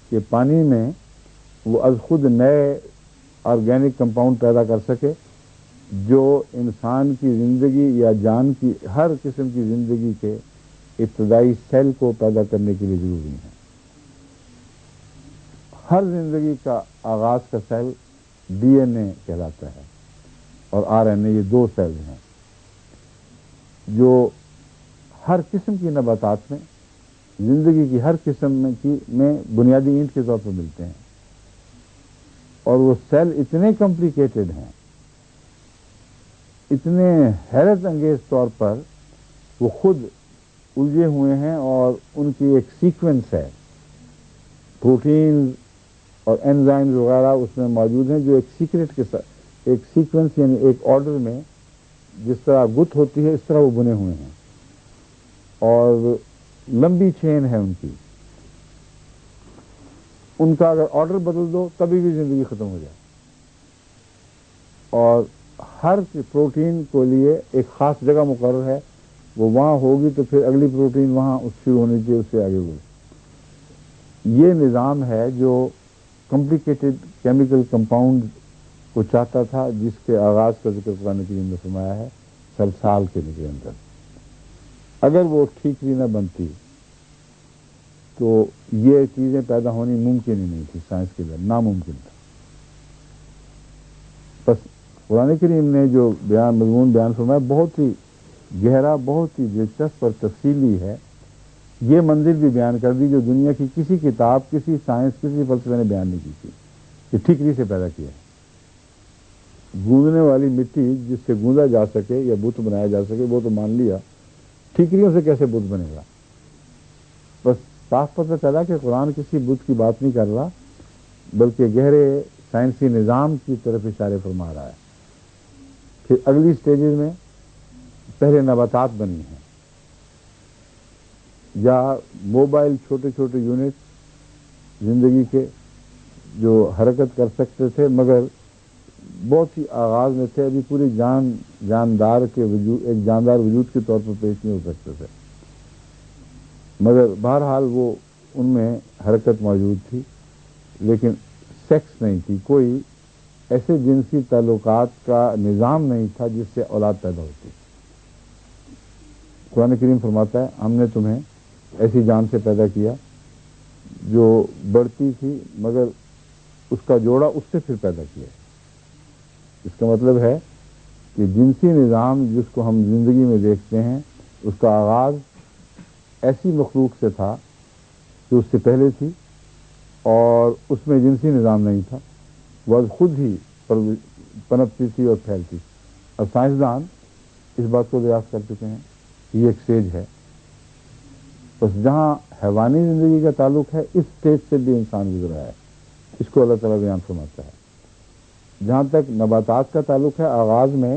A: کہ پانی میں وہ از خود نئے آرگینک کمپاؤنڈ پیدا کر سکے جو انسان کی زندگی یا جان کی ہر قسم کی زندگی کے ابتدائی سیل کو پیدا کرنے کے لیے ضروری ہے. ہر زندگی کا آغاز کا سیل ڈی این اے کہلاتا ہے اور آر این اے، یہ دو سیل ہیں جو ہر قسم کی نباتات میں، زندگی کی ہر قسم میں بنیادی اینٹ کے طور پر ملتے ہیں. اور وہ سیل اتنے کمپلیکیٹڈ ہیں، اتنے حیرت انگیز طور پر وہ خود الجھے ہوئے ہیں، اور ان کی ایک سیکوینس ہے، پروٹین اور انزائمز وغیرہ اس میں موجود ہیں جو ایک سیکرٹ کے ساتھ، ایک سیکوینس یعنی ایک آرڈر میں جس طرح گت ہوتی ہے اس طرح وہ بنے ہوئے ہیں، اور لمبی چین ہے ان کی. ان کا اگر آرڈر بدل دو تبھی بھی زندگی ختم ہو جائے. اور ہر پروٹین کو لیے ایک خاص جگہ مقرر ہے، وہ وہاں ہوگی تو پھر اگلی پروٹین وہاں شروع ہونی چاہیے، اس سے آگے ہوگی. یہ نظام ہے جو کمپلیکیٹڈ کیمیکل کمپاؤنڈ کو چاہتا تھا، جس کے آغاز کا ذکر قرآن کریم نے فرمایا ہے سلسال کے اندر. اگر وہ ٹھیکری نہ بنتی تو یہ چیزیں پیدا ہونی ممکن ہی نہیں تھی، سائنس کے اندر ناممکن تھا. بس قرآن کریم نے جو مضمون بیان فرمایا بہت ہی گہرا، بہت ہی دلچسپ اور تفصیلی ہے. یہ منزل بھی بیان کر دی جو دنیا کی کسی کتاب، کسی سائنس، کسی فلسفے نے بیان نہیں کی تھی. یہ ٹھیکری سے پیدا کیا ہے. گوندنے والی مٹی جس سے گوندا جا سکے یا بت بنایا جا سکے وہ تو مان لیا، ٹھیکریوں سے کیسے بت بنے گا؟ بس صاف پتہ چلا کہ قرآن کسی بت کی بات نہیں کر رہا بلکہ گہرے سائنسی نظام کی طرف اشارے فرما رہا ہے. پھر اگلی سٹیجز میں پہلے نباتات بنی ہیں، یا موبائل چھوٹے چھوٹے یونٹ زندگی کے جو حرکت کر سکتے تھے مگر بہت ہی آغاز میں تھے، ابھی پوری جاندار کے وجود، ایک جاندار وجود کے طور پر پیش نہیں ہو سکتے تھے، مگر بہرحال وہ ان میں حرکت موجود تھی، لیکن سیکس نہیں تھی، کوئی ایسے جنسی تعلقات کا نظام نہیں تھا جس سے اولاد پیدا ہوتی. قرآن کریم فرماتا ہے ہم نے تمہیں ایسی جان سے پیدا کیا جو بڑھتی تھی مگر اس کا جوڑا اس سے پھر پیدا کیا. اس کا مطلب ہے کہ جنسی نظام جس کو ہم زندگی میں دیکھتے ہیں اس کا آغاز ایسی مخلوق سے تھا جو اس سے پہلے تھی، اور اس میں جنسی نظام نہیں تھا، وہ خود ہی پنپتی تھی اور پھیلتی تھی. اور سائنسدان اس بات کو دریافت کر چکے ہیں کہ یہ ایک سٹیج ہے. بس جہاں حیوانی زندگی کا تعلق ہے اس سٹیج سے بھی انسان گزرا ہے، اس کو اللہ تعالیٰ بیان فرماتا ہے. جہاں تک نباتات کا تعلق ہے آغاز میں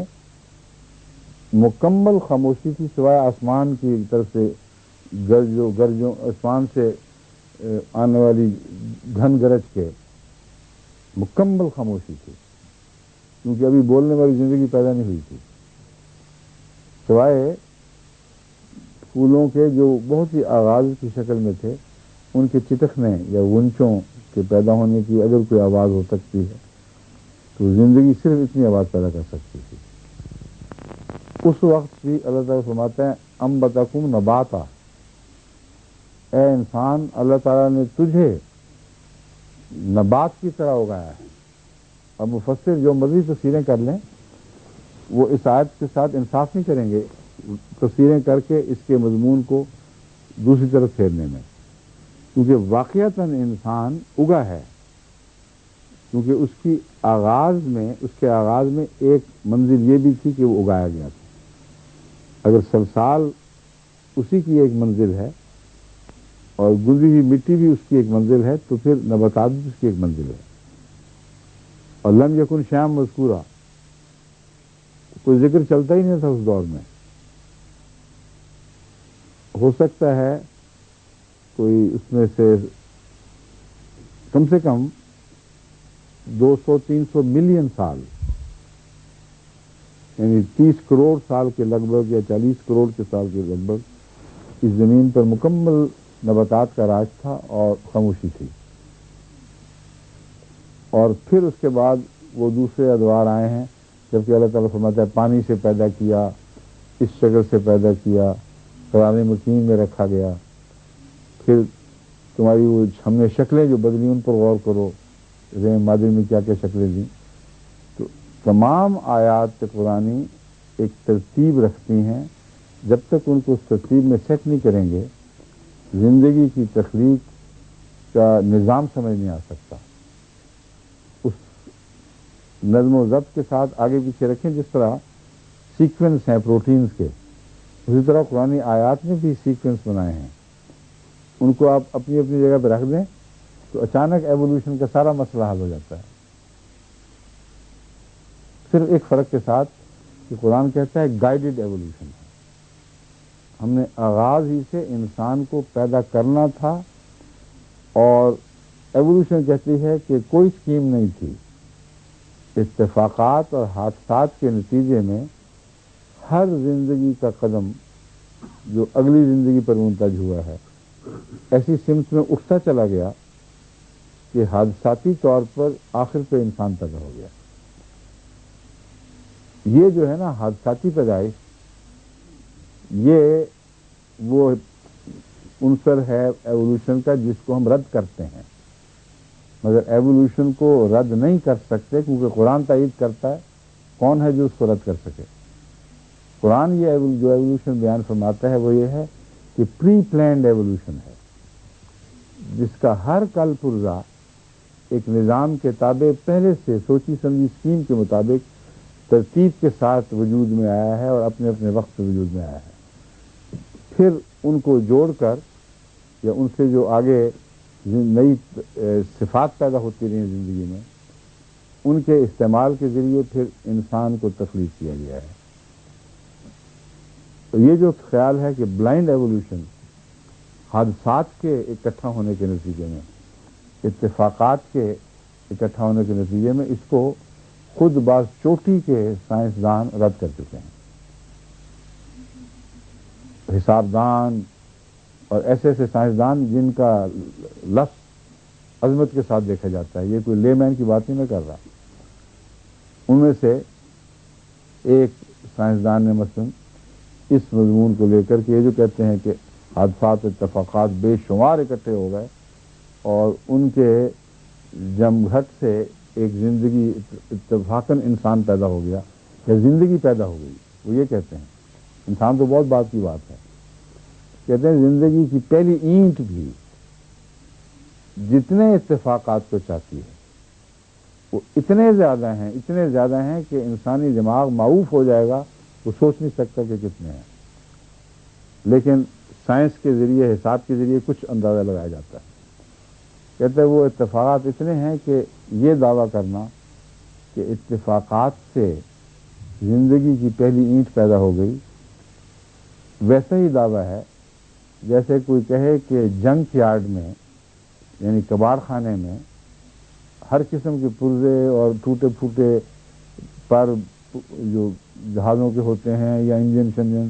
A: مکمل خاموشی تھی سوائے آسمان کی طرف سے گرجوں آسمان سے آنے والی گھن گرج کے مکمل خاموشی تھی، کیونکہ ابھی بولنے والی زندگی پیدا نہیں ہوئی تھی، سوائے پھولوں کے جو بہت ہی آغاز کی شکل میں تھے، ان کے چٹکنے یا غنچوں کے پیدا ہونے کی اگر کوئی آواز ہو سکتی ہے تو زندگی صرف اتنی آواز پیدا کر سکتی تھی۔ اس وقت بھی اللہ تعالیٰ فرماتے ہیں انبتکم نباتا، اے انسان اللہ تعالیٰ نے تجھے نبات کی طرح اگایا ہے۔ اب مفسر جو مرضی تفسیریں کر لیں وہ اس آیت کے ساتھ انصاف نہیں کریں گے تفسیریں کر کے اس کے مضمون کو دوسری طرف پھیرنے میں، کیونکہ واقعتاً انسان اگا ہے، کیونکہ اس کے آغاز میں ایک منزل یہ بھی تھی کہ وہ اگایا گیا تھا۔ اگر سلسال اسی کی ایک منزل ہے اور گندی ہوئی مٹی بھی اس کی ایک منزل ہے تو پھر نباتات بھی اس کی ایک منزل ہے۔ اور لم یکن شیئا مذکورا، کوئی ذکر چلتا ہی نہیں تھا اس دور میں۔ ہو سکتا ہے کوئی اس میں سے کم سے کم 200-300 ملین سال، یعنی 30 کروڑ سال کے لگ بھگ یا 40 کروڑ کے سال کے لگ بھگ اس زمین پر مکمل نباتات کا راج تھا اور خاموشی تھی، اور پھر اس کے بعد وہ دوسرے ادوار آئے ہیں، جبکہ اللہ تعالیٰ فرماتا ہے پانی سے پیدا کیا، اس شکل سے پیدا کیا، قرار مکین میں رکھا گیا، پھر تمہاری وہ ہم نے شکلیں جو بدلی ان پر غور کرو، ذہن مادر میں کیا کیا شکلیں دیں۔ تو تمام آیات قرآنی ایک ترتیب رکھتی ہیں، جب تک ان کو اس ترتیب میں سیٹ نہیں کریں گے زندگی کی تخلیق کا نظام سمجھ نہیں آ سکتا۔ اس نظم و ضبط کے ساتھ آگے پیچھے رکھیں، جس طرح سیکوینس ہیں پروٹینز کے، اسی طرح قرآنی آیات میں بھی سیکوینس بنائے ہیں، ان کو آپ اپنی اپنی جگہ پہ رکھ دیں تو اچانک ایوولوشن کا سارا مسئلہ حل ہو جاتا ہے۔ صرف ایک فرق کے ساتھ کہ قرآن کہتا ہے گائیڈڈ ایوولوشن ہے، ہم نے آغاز ہی سے انسان کو پیدا کرنا تھا، اور ایوولوشن کہتی ہے کہ کوئی اسکیم نہیں تھی، اتفاقات اور حادثات کے نتیجے میں ہر زندگی کا قدم جو اگلی زندگی پر منتج ہوا ہے ایسی سمت میں اٹھتا چلا گیا کہ حادثاتی طور پر آخر پہ انسان پیدا ہو گیا۔ یہ جو ہے نا حادثاتی پیدائش، یہ وہ عنصر ہے ایوولوشن کا جس کو ہم رد کرتے ہیں، مگر ایوولوشن کو رد نہیں کر سکتے، کیونکہ قرآن تائید کرتا ہے، کون ہے جو اس کو رد کر سکے؟ قرآن یہ جو ایوولوشن بیان فرماتا ہے وہ یہ ہے کہ پری پلانڈ ایوولوشن ہے، جس کا ہر کل پرزہ ایک نظام کے تابع پہلے سے سوچی سمجھی اسکیم کے مطابق ترتیب کے ساتھ وجود میں آیا ہے اور اپنے اپنے وقت میں وجود میں آیا ہے۔ پھر ان کو جوڑ کر یا ان سے جو آگے نئی صفات پیدا ہوتی رہی زندگی میں، ان کے استعمال کے ذریعے پھر انسان کو تخلیق کیا گیا ہے۔ تو یہ جو خیال ہے کہ بلائنڈ ایوولوشن حادثات کے اکٹھا ہونے کے نتیجے میں، اتفاقات کے اکٹھا ہونے کے نتیجے میں، اس کو خود بعض چوٹی کے سائنسدان رد کر چکے ہیں، حساب دان اور ایسے ایسے سائنسدان جن کا لفظ عظمت کے ساتھ دیکھا جاتا ہے، یہ کوئی لے مین کی بات نہیں میں کر رہا، ان میں سے ایک سائنسدان نے مثلاً اس مضمون کو لے کر کے یہ جو کہتے ہیں کہ حادثات اتفاقات بے شمار اکٹھے ہو گئے اور ان کے جمگھٹ سے ایک زندگی اتفاقاً انسان پیدا ہو گیا یا زندگی پیدا ہو گئی، وہ یہ کہتے ہیں، انسان تو بہت بات کی بات ہے، کہتے ہیں زندگی کی پہلی اینٹ بھی جتنے اتفاقات کو چاہتی ہے وہ اتنے زیادہ ہیں کہ انسانی دماغ معوف ہو جائے گا، وہ سوچ نہیں سکتا کہ کتنے ہیں، لیکن سائنس کے ذریعے حساب کے ذریعے کچھ اندازہ لگایا جاتا ہے۔ کہتے ہیں وہ اتفاقات اتنے ہیں کہ یہ دعویٰ کرنا کہ اتفاقات سے زندگی کی پہلی اینٹ پیدا ہو گئی، ویسا ہی دعویٰ ہے جیسے کوئی کہے کہ جنک یارڈ میں یعنی کباڑ خانے میں ہر قسم کے پرزے اور ٹوٹے پھوٹے پر جو جہازوں کے ہوتے ہیں یا انجن شنجن،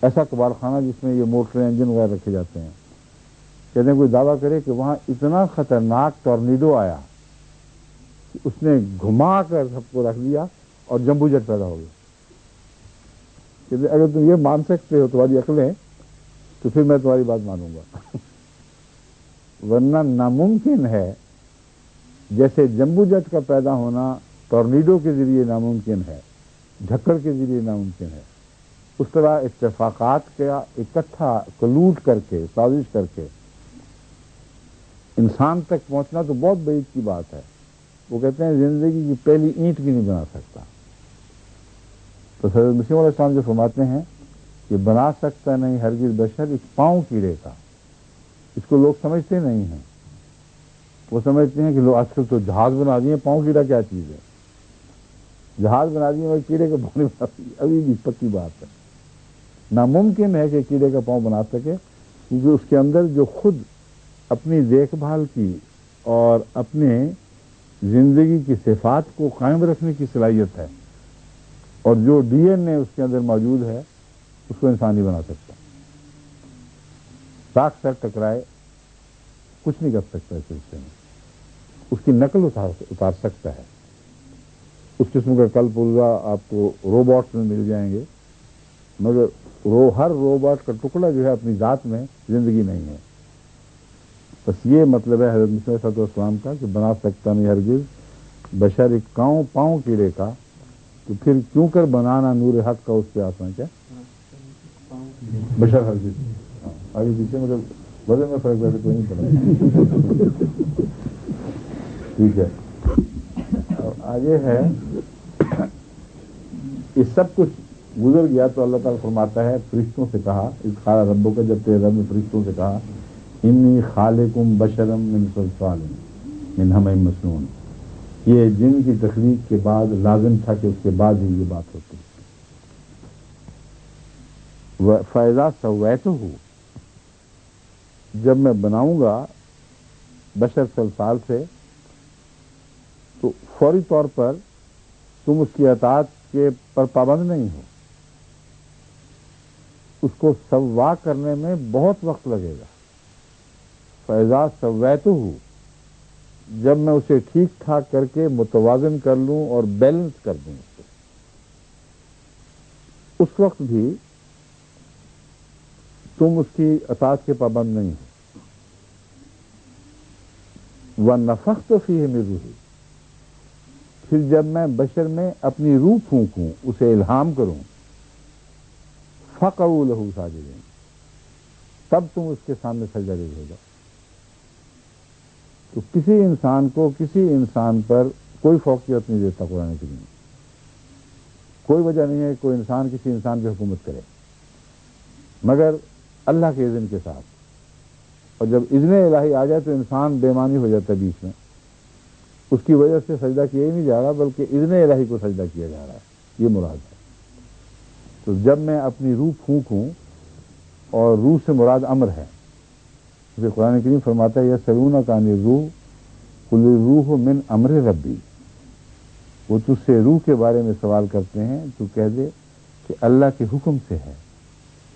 A: ایسا کباڑ خانہ جس میں یہ موٹر انجن وغیرہ رکھے جاتے ہیں، کہتے ہیں کوئی دعویٰ کرے کہ وہاں اتنا خطرناک ٹورنیڈو آیا کہ اس نے گھما کر سب کو رکھ دیا اور جمبو جٹ پیدا ہو گیا. کہتے اگر تم یہ مان سکتے ہو تمہاری عقلیں تو پھر میں تمہاری بات مانوں گا. ورنہ ناممکن ہے، جیسے جمبو جٹ کا پیدا ہونا ٹورنیڈو کے ذریعے ناممکن ہے، جھکڑ کے ذریعے ناممکن ہے، اس طرح اتفاقات کا اکٹھا کلوٹ کر کے سازش کر کے انسان تک پہنچنا تو بہت بعید کی بات ہے. وہ کہتے ہیں زندگی کی پہلی اینٹ بھی نہیں بنا سکتا. تو حضرت مسیح علیہ السلام جو فرماتے ہیں کہ بنا سکتا نہیں ہرگز بشر ایک پاؤں کیڑے کا، اس کو لوگ سمجھتے نہیں ہیں. وہ سمجھتے ہیں کہ لوگ آج کل تو جہاز بنا دیے، پاؤں کیڑا کیا چیز ہے؟ جہاز بنا دیے اور کیڑے کا پاؤں نہیں بنا دیے، ابھی بھی پکی بات ہے. ناممکن ہے کہ کیڑے کا پاؤں بنا سکے، کیونکہ اس کے اندر جو خود اپنی دیکھ بھال کی اور اپنے زندگی کی صفات کو قائم رکھنے کی صلاحیت ہے، اور جو ڈی این اے اس کے اندر موجود ہے اس کو انسان نہیں بنا سکتا. ساکھ سر ٹکرائے کچھ نہیں کر سکتا اس سلسلے میں. اس کی نقل اتار سکتا ہے. اس قسم کا کل پرزا آپ کو روبوٹ میں مل جائیں گے، مگر ہر روبوٹ کا ٹکڑا جو ہے اپنی ذات میں زندگی نہیں ہے. بس یہ مطلب ہے حضرت مسیح علیہ السلام کا کہ بنا سکتا نہیں ہرگز بشر ایک پاؤں کیڑے کا، تو پھر کیوں کر بنانا نور حق کا اس پہ آسان کیا بشر ہرگز. آگے پیچھے مطلب وزن میں فرق ویسے کوئی نہیں پڑا. ٹھیک ہے. آگے ہے یہ سب کچھ گزر گیا تو اللہ تعالیٰ فرماتا ہے فرشتوں سے کہا، اس خالہ ربوں کا جب تیرے رب نے فرشتوں سے کہا انی خالقم بشرم من صلصال من حمأ مسنون، یہ جن کی تخلیق کے بعد لازم تھا کہ اس کے بعد ہی یہ بات ہوتی. فَإِذَا سَوَّيْتُهُ، جب میں بناؤں گا بشر صلصال سے تو فوری طور پر تم اس کی اطاعت کے پر پابند نہیں ہو. اس کو سوا کرنے میں بہت وقت لگے گا. فَإِذَا سَوَّيْتُهُ، جب میں اسے ٹھیک ٹھاک کر کے متوازن کر لوں اور بیلنس کر دوں اس کو، اس وقت بھی تم اس کی اطاعت کے پابند نہیں ہو. وَنَفَخْتُ فِيهِ مِن رُوحِي، پھر جب میں بشر میں اپنی روح پھونکوں، اسے الہام کروں، فَقَعُوا لَهُ ساجدین، تب تم اس کے سامنے سجدہ ریز ہو جاؤ. تو کسی انسان کو کسی انسان پر کوئی فوقیت نہیں دیتا قرآن کریم. کوئی وجہ نہیں ہے کہ کوئی انسان کسی انسان پہ حکومت کرے مگر اللہ کے اذن کے ساتھ. اور جب اذن الہی آ جائے تو انسان بےمانی ہو جاتا ہے بیچ میں. اس کی وجہ سے سجدہ کیا ہی نہیں جا رہا بلکہ اذن الہی کو سجدہ کیا جا رہا ہے، یہ مراد ہے. تو جب میں اپنی روح پھونکوں، اور روح سے مراد امر ہے، جسے قرآن کریم فرماتا ہے یسألونک عن الروح قل الروح من امر ربی، وہ تجھ سے روح کے بارے میں سوال کرتے ہیں، تو کہہ دے کہ اللہ کے حکم سے ہے،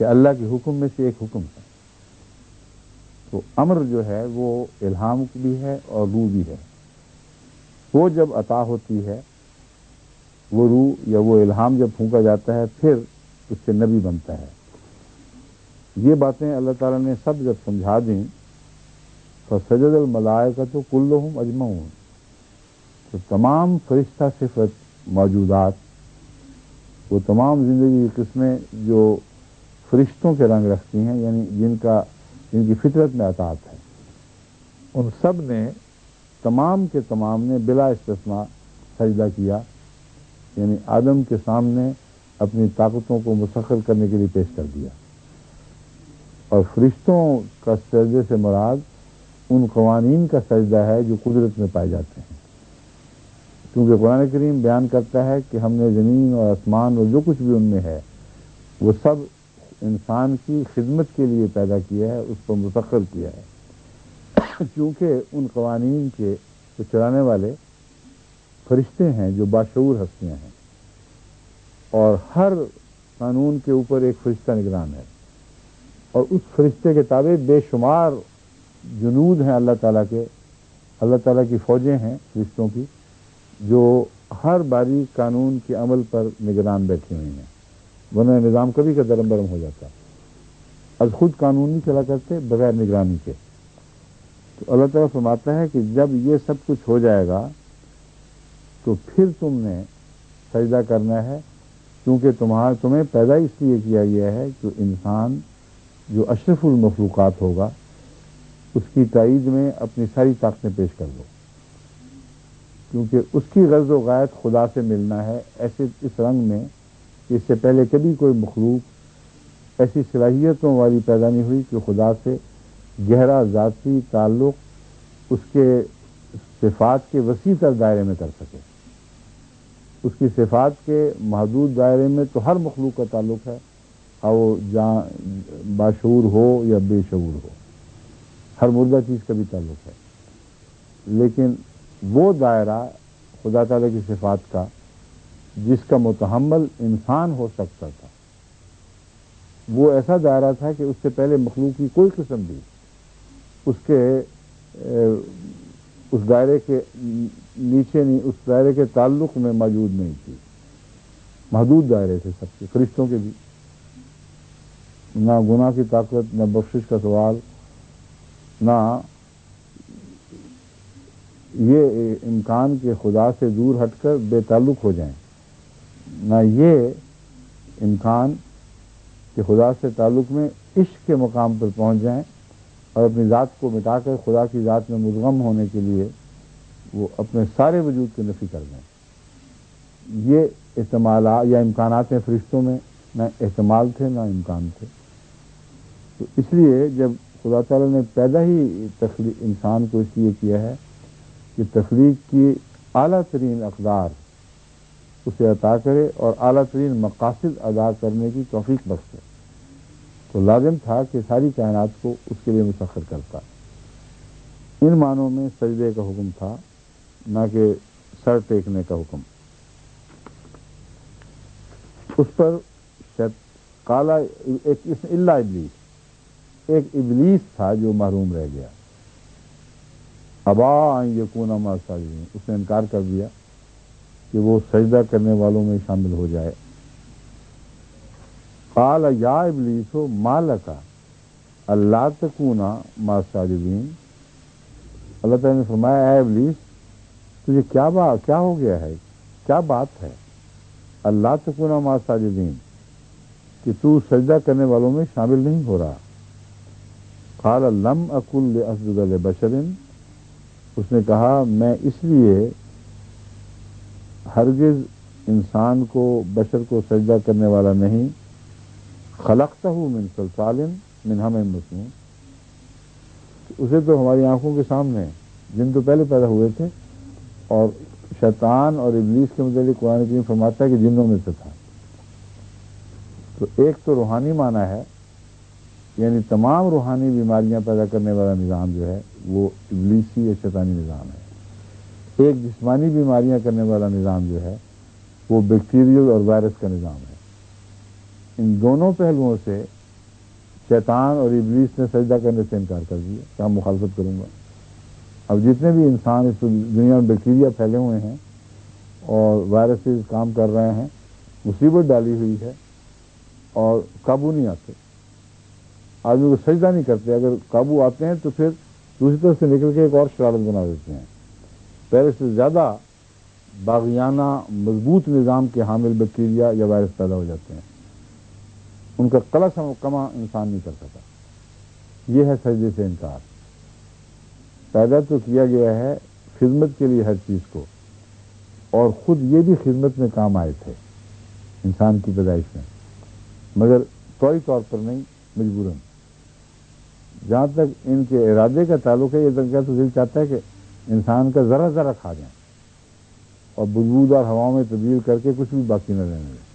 A: کہ اللہ کے حکم میں سے ایک حکم ہے. تو امر جو ہے وہ الہام بھی ہے اور روح بھی ہے. وہ جب عطا ہوتی ہے وہ روح یا وہ الہام جب پھونکا جاتا ہے پھر اس سے نبی بنتا ہے. یہ باتیں اللہ تعالیٰ نے سب جب سمجھا دیں فسجد الملائکۃ کلھم اجمعون، تو تمام فرشتہ صفت موجودات، وہ تمام زندگی کی قسمیں جو فرشتوں کے رنگ رکھتی ہیں، یعنی جن کی فطرت میں اطاعت ہے، ان سب نے تمام کے تمام نے بلا استثناء سجدہ کیا. یعنی آدم کے سامنے اپنی طاقتوں کو مسخر کرنے کے لیے پیش کر دیا. اور فرشتوں کا سجدے سے مراد ان قوانین کا سجدہ ہے جو قدرت میں پائے جاتے ہیں. کیونکہ قرآن کریم بیان کرتا ہے کہ ہم نے زمین اور آسمان اور جو کچھ بھی ان میں ہے وہ سب انسان کی خدمت کے لیے پیدا کیا ہے، اس پر مسخر کیا ہے، چونکہ ان قوانین کے جو چلانے والے فرشتے ہیں جو باشعور ہستیاں ہیں، اور ہر قانون کے اوپر ایک فرشتہ نگران ہے، اور اس فرشتے کے تابع بے شمار جنود ہیں اللہ تعالیٰ کے، اللہ تعالیٰ کی فوجیں ہیں فرشتوں کی، جو ہر باری قانون کے عمل پر نگران بیٹھی ہوئی ہیں، ورنہ نظام کبھی کا درم برم ہو جاتا، از خود قانون نہیں چلا کرتے بغیر نگرانی کے۔ تو اللہ تعالیٰ فرماتا ہے کہ جب یہ سب کچھ ہو جائے گا تو پھر تم نے سجدہ کرنا ہے، کیونکہ تمہیں پیدا اس لیے کیا گیا ہے کہ انسان جو اشرف المخلوقات ہوگا اس کی تائید میں اپنی ساری طاقتیں پیش کر دو، کیونکہ اس کی غرض و غایت خدا سے ملنا ہے، ایسے اس رنگ میں کہ اس سے پہلے کبھی کوئی مخلوق ایسی صلاحیتوں والی پیدا نہیں ہوئی کہ خدا سے گہرا ذاتی تعلق اس کے صفات کے وسیع تر دائرے میں کر سکے۔ اس کی صفات کے محدود دائرے میں تو ہر مخلوق کا تعلق ہے، اور وہ باشعور ہو یا بے شعور ہو، ہر مردہ چیز کا بھی تعلق ہے، لیکن وہ دائرہ خدا تعالیٰ کی صفات کا جس کا متحمل انسان ہو سکتا تھا، وہ ایسا دائرہ تھا کہ اس سے پہلے مخلوق کی کوئی قسم بھی اس دائرے کے نیچے نہیں، اس دائرے کے تعلق میں موجود نہیں تھی، محدود دائرے تھے سب کے، فرشتوں کے بھی، نہ گناہ کی طاقت، نہ بخشش کا سوال، نہ یہ امکان کہ خدا سے دور ہٹ کر بے تعلق ہو جائیں، نہ یہ امکان کہ خدا سے تعلق میں عشق کے مقام پر پہنچ جائیں اور اپنی ذات کو مٹا کر خدا کی ذات میں مدغم ہونے کے لیے وہ اپنے سارے وجود کی نفی کر دیں۔ یہ احتمالات یا امکانات ہیں فرشتوں میں، نہ احتمال تھے نہ امکان تھے۔ تو اس لیے جب خدا تعالیٰ نے پیدا ہی انسان کو اس لیے کیا ہے کہ تخلیق کی اعلیٰ ترین اقدار اسے عطا کرے اور اعلیٰ ترین مقاصد ادا کرنے کی توفیق بخشے، تو لازم تھا کہ ساری کائنات کو اس کے لیے مسخر کرتا۔ ان معنوں میں سجدے کا حکم تھا، نہ کہ سر ٹیکنے کا حکم۔ اس پر کالا ایک الا ابلیس، ایک ابلیس تھا جو محروم رہ گیا، ابا ان یکون مع الساجدین، اس نے انکار کر دیا کہ وہ سجدہ کرنے والوں میں شامل ہو جائے۔ قال یا ابلیس ما لک الا تکون مع الساجدین، اللہ تعالیٰ نے فرمایا اے ابلیس تجھے کیا ہو گیا ہے، کیا بات ہے، اللہ تکون مع الساجدین، کہ تو سجدہ کرنے والوں میں شامل نہیں ہو رہا۔ قال لم اکن لاسجد لبشر، اس نے کہا میں اس لیے ہرگز انسان کو، بشر کو سجدہ کرنے والا نہیں، خلقتہ من صلصال من حمأ مسنون، اسے تو ہماری آنکھوں کے سامنے، جن تو پہلے پیدا ہوئے تھے، اور شیطان اور ابلیس کے متعلق قرآن کریم فرماتا ہے کہ جنوں میں سے تھا۔ تو ایک تو روحانی معنی ہے، یعنی تمام روحانی بیماریاں پیدا کرنے والا نظام جو ہے وہ ابلیسی یا شیطانی نظام ہے۔ ایک جسمانی بیماریاں کرنے والا نظام جو ہے وہ بیکٹیریل اور وائرس کا نظام ہے۔ ان دونوں پہلوؤں سے شیطان اور ابلیس نے سجدہ کرنے سے انکار کر دیا کہ ہم مخالفت کروں گا۔ اب جتنے بھی انسان اس دنیا میں بیکٹیریا پھیلے ہوئے ہیں اور وائرسز کام کر رہے ہیں، مصیبت ڈالی ہوئی ہے اور قابو نہیں آتے، آدمی کو سجدہ نہیں کرتے، اگر قابو آتے ہیں تو پھر دوسری طرف سے نکل کے ایک اور شرارت بنا دیتے ہیں۔ پہلے سے زیادہ باغیانہ مضبوط نظام کے حامل بیکٹیریا یا وائرس پیدا ہو جاتے ہیں، ان کا قلص کما انسان نہیں کر سکتا۔ یہ ہے سجدے سے انکار۔ پیدا تو کیا گیا ہے خدمت کے لیے ہر چیز کو، اور خود یہ بھی خدمت میں کام آئے تھے انسان کی پیدائش میں، مگر فوری طور پر نہیں، مجبوراً۔ جہاں تک ان کے ارادے کا تعلق ہے، یہ تو دل چاہتا ہے کہ انسان کا ذرا ذرا کھا جائیں اور بدبودار ہواؤں میں تبدیل کر کے کچھ بھی باقی نہ رہنے دیں.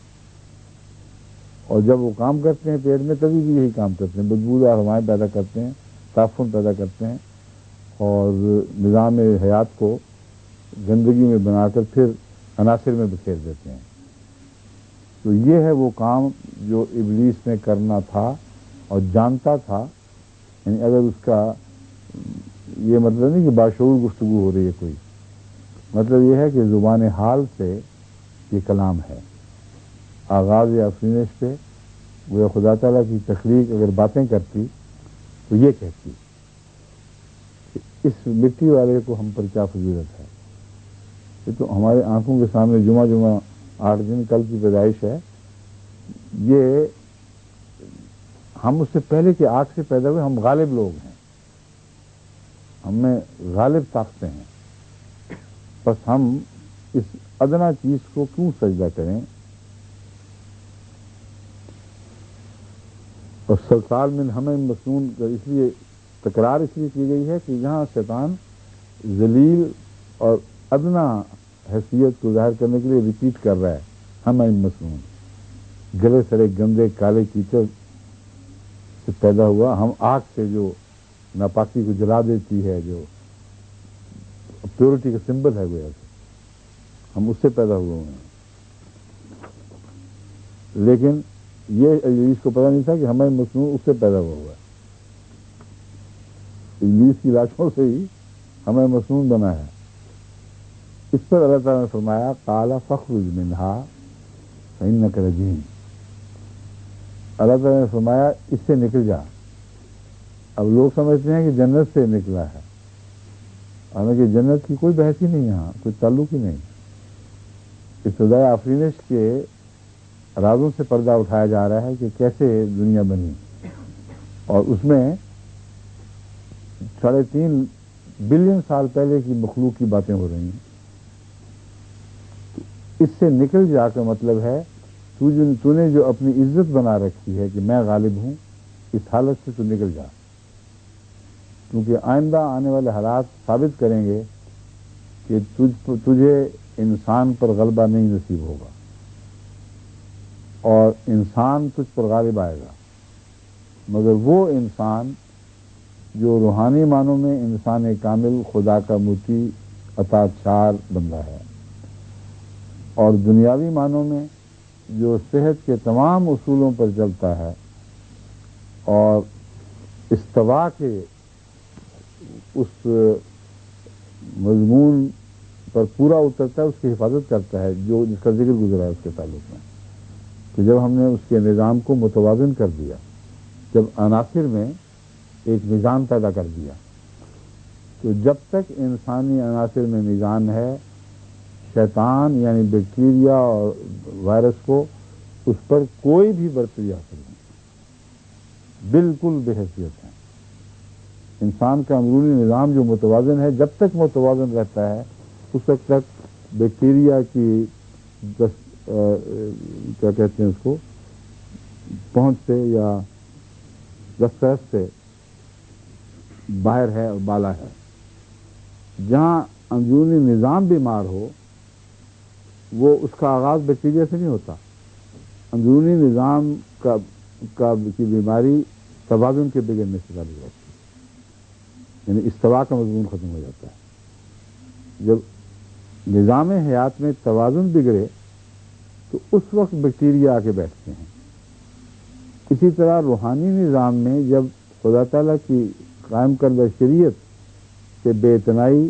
A: اور جب وہ کام کرتے ہیں پیٹ میں تبھی بھی یہی کام کرتے ہیں, بدبودار ہوائیں پیدا کرتے ہیں, تعفن پیدا کرتے ہیں اور نظام حیات کو گندگی میں بنا کر پھر عناصر میں بکھیر دیتے ہیں. تو یہ ہے وہ کام جو ابلیس نے کرنا تھا اور جانتا تھا. یعنی اگر اس کا یہ مطلب نہیں کہ باشعور گفتگو ہو رہی ہے کوئی, مطلب یہ ہے کہ زبان حال سے یہ کلام ہے. آغاز آفرینش پہ گویا خدا تعالیٰ کی تخلیق اگر باتیں کرتی تو یہ کہتی کہ اس مٹی والے کو ہم پر کیا فضیلت ہے. یہ تو ہمارے آنکھوں کے سامنے جمعہ 8 دن کل کی پیدائش ہے. یہ ہم اس سے پہلے کہ آگ سے پیدا ہوئے, ہم غالب لوگ ہیں, ہم میں غالب طاقتیں ہیں. بس ہم اس ادنا چیز کو کیوں سجدہ کریں. اور سرکار من ہمیں مسنون کا اس لیے تکرار اس لیے کی گئی ہے کہ یہاں شیطان ذلیل اور ادنا حیثیت کو ظاہر کرنے کے لیے ریپیٹ کر رہا ہے, ہمیں مسنون, گلے سڑے گندے کالے کیچڑ سے پیدا ہوا, ہم آگ سے جو ناپاکی کو جلا دیتی ہے, جو پیورٹی کا سمبل ہے گویا کہ ہم اس سے پیدا ہوئے ہیں. لیکن یہ ابلیس کو پتہ نہیں تھا کہ ہمیں مصنوع اس سے پیدا ہوا ہے. ابلیس کی لاشوں سے ہی ہمیں مصنوع بنا ہے. اس پر اللہ تعالیٰ نے فرمایا قال فاخرج منها فإنك رجیم. اللہ تعالیٰ نے فرمایا اس سے نکل جا. اب لوگ سمجھتے ہیں کہ جنت سے نکلا ہے, حالانکہ جنت کی کوئی بحث ہی نہیں, یہاں کوئی تعلق ہی نہیں. ابتدائی آفرینش کے رازوں سے پردہ اٹھایا جا رہا ہے کہ کیسے دنیا بنی, اور اس میں 3.5 بلین سال پہلے کی مخلوق کی باتیں ہو رہی ہیں. اس سے نکل جا کا مطلب ہے تو نے جو اپنی عزت بنا رکھی ہے کہ میں غالب ہوں, اس حالت سے تو نکل جا, کیونکہ آئندہ آنے والے حالات ثابت کریں گے کہ تجھے انسان پر غلبہ نہیں نصیب ہوگا اور انسان تجھ پر غالب آئے گا, مگر وہ انسان جو روحانی معنوں میں انسان کامل, خدا کا مطیع, اطاعت چار بندہ ہے, اور دنیاوی معنوں میں جو صحت کے تمام اصولوں پر چلتا ہے اور استوا کے اس مضمون پر پورا اترتا ہے, اس کی حفاظت کرتا ہے, جو جس کا ذکر گزرا ہے اس کے تعلق میں. کہ جب ہم نے اس کے نظام کو متوازن کر دیا, جب عناصر میں ایک نظام پیدا کر دیا, تو جب تک انسانی عناصر میں نظام ہے, شیطان یعنی بیکٹیریا اور وائرس کو اس پر کوئی بھی برتری حاصل نہیں, بالکل بے حیثیت ہے. انسان کا اندرونی نظام جو متوازن ہے, جب تک متوازن رہتا ہے اس وقت تک بیکٹیریا کی کیا کہتے ہیں اس کو, پہنچ سے یا دسترس سے باہر ہے اور بالا ہے. جہاں اندرونی نظام بیمار ہو, وہ اس کا آغاز بیکٹیریا سے نہیں ہوتا. اندرونی نظام کی بیماری توازن کے بگڑنے سے تعلق رکھتی ہے, یعنی استوا کا مضمون ختم ہو جاتا ہے. جب نظام حیات میں توازن بگڑے تو اس وقت بیکٹیریا آ کے بیٹھتے ہیں. اسی طرح روحانی نظام میں جب خدا تعالیٰ کی قائم کردہ شریعت سے بے اعتنائی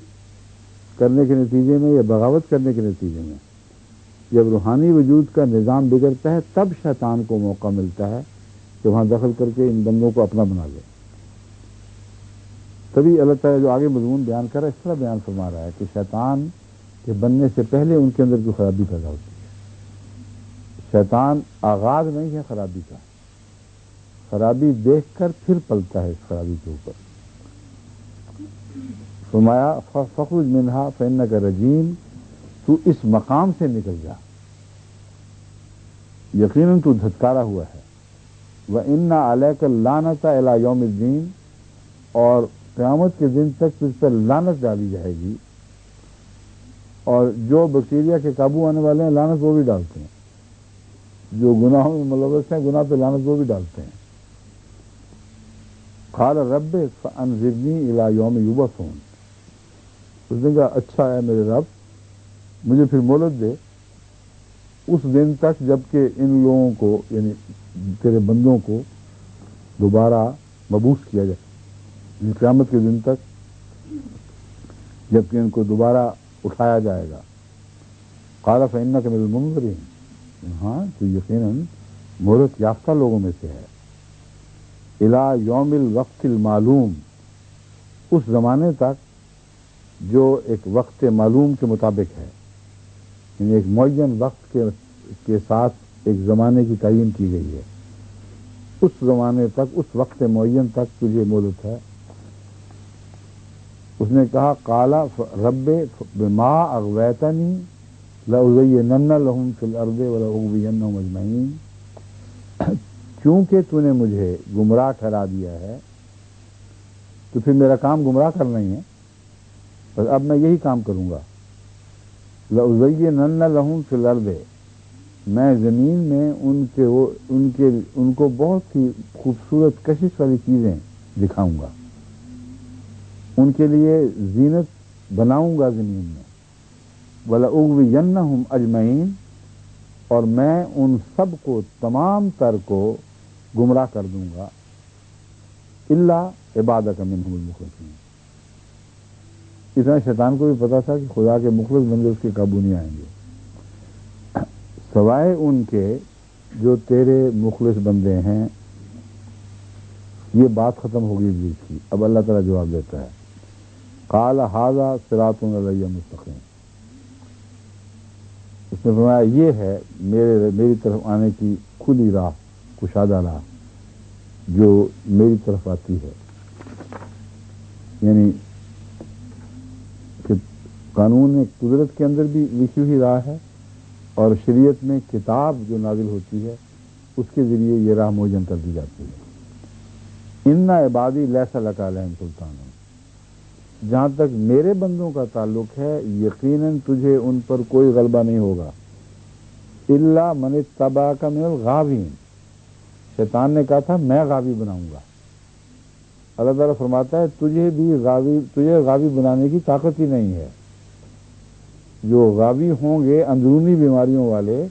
A: کرنے کے نتیجے میں یا بغاوت کرنے کے نتیجے میں جب روحانی وجود کا نظام بگڑتا ہے, تب شیطان کو موقع ملتا ہے کہ وہاں دخل کر کے ان بندوں کو اپنا بنا لے. تبھی اللہ تعالیٰ جو آگے مضمون بیان کر رہا ہے, اس طرح بیان فرما رہا ہے کہ شیطان کے بننے سے پہلے ان کے اندر جو خرابی پیدا ہوتی ہے. شیطان آغاز نہیں ہے خرابی کا, خرابی دیکھ کر پھر پلتا ہے اس خرابی کے اوپر. فرمایا فخرج منہا فإنک رجیم, تو اس مقام سے نکل جا, یقیناً تو دھتکارا ہوا ہے. وَإِنَّ عَلَيْكَ اللَّعْنَةَ إِلَىٰ يَوْمِ الدِّينِ, اور قیامت کے دن تک تجھ پر لعنت ڈالی جائے گی. اور جو بیکٹیریا کے قابو آنے والے ہیں لعنت وہ بھی ڈالتے ہیں، جو گناہوں میں ملوث ہیں گناہ پہ لعنت وہ بھی ڈالتے ہیں۔ قال رب فانظرنی الی یوم یبعثون، اس نے کہا اچھا ہے میرے رب مجھے پھر مہلت دے اس دن تک جب کہ ان لوگوں کو یعنی تیرے بندوں کو دوبارہ مبعوث کیا جائے، قیامت کے دن تک جب کہ ان کو دوبارہ اٹھایا جائے گا۔ قال فإنک من المنظرین، ہاں تو یقیناً مہلت یافتہ لوگوں میں سے ہے۔ الی یوم الوقت المعلوم، اس زمانے تک جو ایک وقت معلوم کے مطابق ہے، یعنی ایک معین وقت کے ساتھ ایک زمانے کی تعین کی گئی ہے، اس زمانے تک اس وقت معین تک تجھے مہلت ہے۔ اس نے کہا قال رب بما اغویتنی لأزینن لہم فی الارض ولأغوینہم اجمعین، کیونکہ تو نے مجھے گمراہ ٹھہرا دیا ہے تو پھر میرا کام گمراہ کرنا ہی ہے، بس اب میں یہی کام کروں گا۔ لأزینن لہم فی الارض، میں زمین میں ان کو بہت ہی خوبصورت کشش والی چیزیں دکھاؤں گا، ان کے لیے زینت بناؤں گا زمین میں۔ وَلَأُغْوِيَنَّهُمْ أَجْمَعِينَ، اور میں ان سب کو تمام تر کو گمراہ کر دوں گا، الا عبادک منہم المخلصین۔ اتنا شیطان کو بھی پتا تھا کہ خدا کے مخلص بندے اس کے قابو نہیں آئیں گے، سوائے ان کے جو تیرے مخلص بندے ہیں۔ یہ بات ختم ہو گئی ابلیس کی۔ اب اللہ تعالیٰ جواب دیتا ہے قال ھذا صراط علی مستقیم، اس نے فرمایا یہ ہے میری طرف آنے کی کھلی راہ، کشادہ راہ جو میری طرف آتی ہے، یعنی کہ قانون قدرت کے اندر بھی لکھی ہوئی راہ ہے اور شریعت میں کتاب جو نازل ہوتی ہے اس کے ذریعے یہ راہ معین کر دی جاتی ہے۔ ان عبادی لیس لک علیہم سلطان، جہاں تک میرے بندوں کا تعلق ہے یقیناً تجھے ان پر کوئی غلبہ نہیں ہوگا، الا من اتبعک من الغاوین، شیطان نے کہا تھا میں غاوی بناؤں گا۔ اللہ تعالیٰ فرماتا ہے تجھے غاوی بنانے کی طاقت ہی نہیں ہے۔ جو غاوی ہوں گے اندرونی بیماریوں والے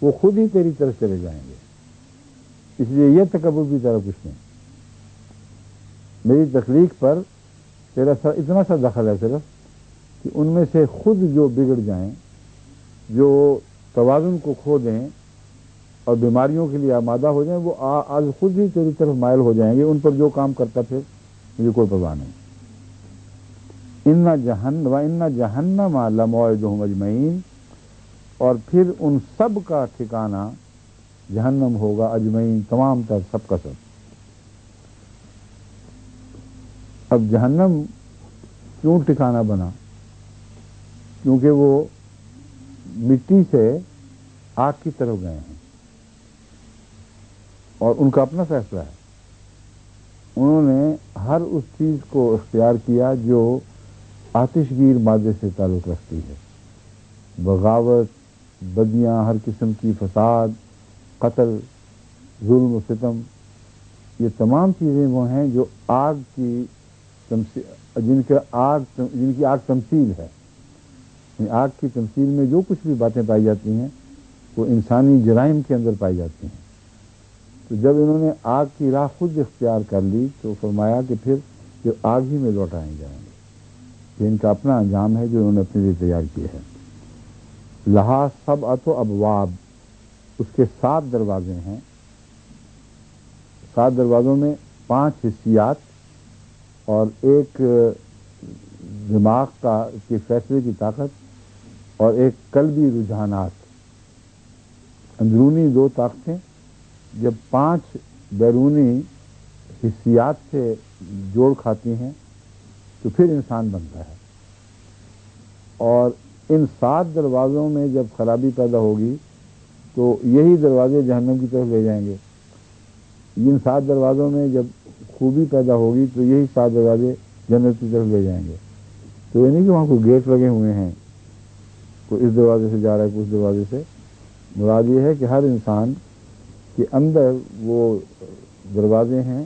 A: وہ خود ہی تیری طرف چلے جائیں گے، اس لیے یہ تکبر بھی تیرا کچھ نہیں، میری تخلیق پر تیرا اتنا سا دخل ہے صرف کہ ان میں سے خود جو بگڑ جائیں، جو توازن کو کھو دیں اور بیماریوں کے لیے آمادہ ہو جائیں، وہ آج خود ہی تیری طرف مائل ہو جائیں گے، ان پر جو کام کرتا پھر مجھے کوئی پرواہ نہیں۔ ان جہنم لموعدہم اجمعین، اور پھر ان سب کا ٹھکانہ جہنم ہوگا، اجمعین تمام تر، سب کا سب۔ اب جہنم کیوں ٹھکانہ بنا؟ کیونکہ وہ مٹی سے آگ کی طرف گئے ہیں اور ان کا اپنا فیصلہ ہے، انہوں نے ہر اس چیز کو اختیار کیا جو آتش گیر مادے سے تعلق رکھتی ہے، بغاوت، بدیاں، ہر قسم کی فساد، قتل، ظلم و ستم، یہ تمام چیزیں وہ ہیں جو آگ کی جن کی آگ تمثیل ہے، آگ کی تمثیل میں جو کچھ بھی باتیں پائی جاتی ہیں وہ انسانی جرائم کے اندر پائی جاتی ہیں۔ تو جب انہوں نے آگ کی راہ خود اختیار کر لی تو فرمایا کہ پھر یہ آگ ہی میں لوٹائے جائیں گے، یہ ان کا اپنا انجام ہے جو انہوں نے اپنے لیے تیار کیا ہے۔ لہا سبعۃ ابواب، اس کے 7 دروازے ہیں، 7 دروازوں میں 5 حسیات اور ایک دماغ کے فیصلے کی طاقت اور ایک قلبی رجحانات، اندرونی 2 طاقتیں جب 5 بیرونی حسیات سے جوڑ کھاتی ہیں تو پھر انسان بنتا ہے۔ اور ان 7 دروازوں میں جب خرابی پیدا ہوگی تو یہی دروازے جہنم کی طرف لے جائیں گے، ان 7 دروازوں میں جب خوبی پیدا ہوگی تو یہی 7 دروازے جنت کی طرف لے جائیں گے۔ تو یہ نہیں کہ وہاں کوئی گیٹ لگے ہوئے ہیں کوئی اس دروازے سے جا رہا ہے کوئی اس دروازے سے. مراد یہ ہے کہ ہر انسان کے اندر وہ دروازے ہیں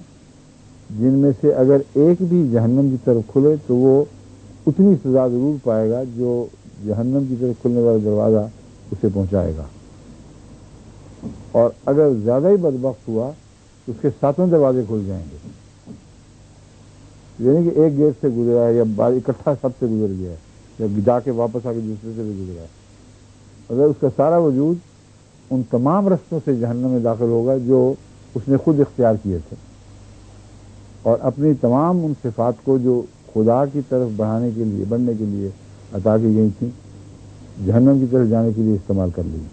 A: جن میں سے اگر ایک بھی جہنم کی طرف کھلے تو وہ اتنی سزا ضرور پائے گا جو جہنم کی طرف کھلنے والا دروازہ اسے پہنچائے گا. اور اگر زیادہ ہی بدبخت ہوا تو اس کے ساتوں دروازے کھل جائیں گے. یعنی کہ ایک گیٹ سے گزرا ہے یا اکٹھا سب سے گزر گیا ہے یا جا کے واپس آ کے دوسرے سے بھی گزرا ہے. اگر اس کا سارا وجود ان تمام رستوں سے جہنم میں داخل ہوگا جو اس نے خود اختیار کیے تھے اور اپنی تمام ان صفات کو جو خدا کی طرف بڑھنے کے لیے عطا کی گئی تھیں جہنم کی طرف جانے کے لیے استعمال کر لی.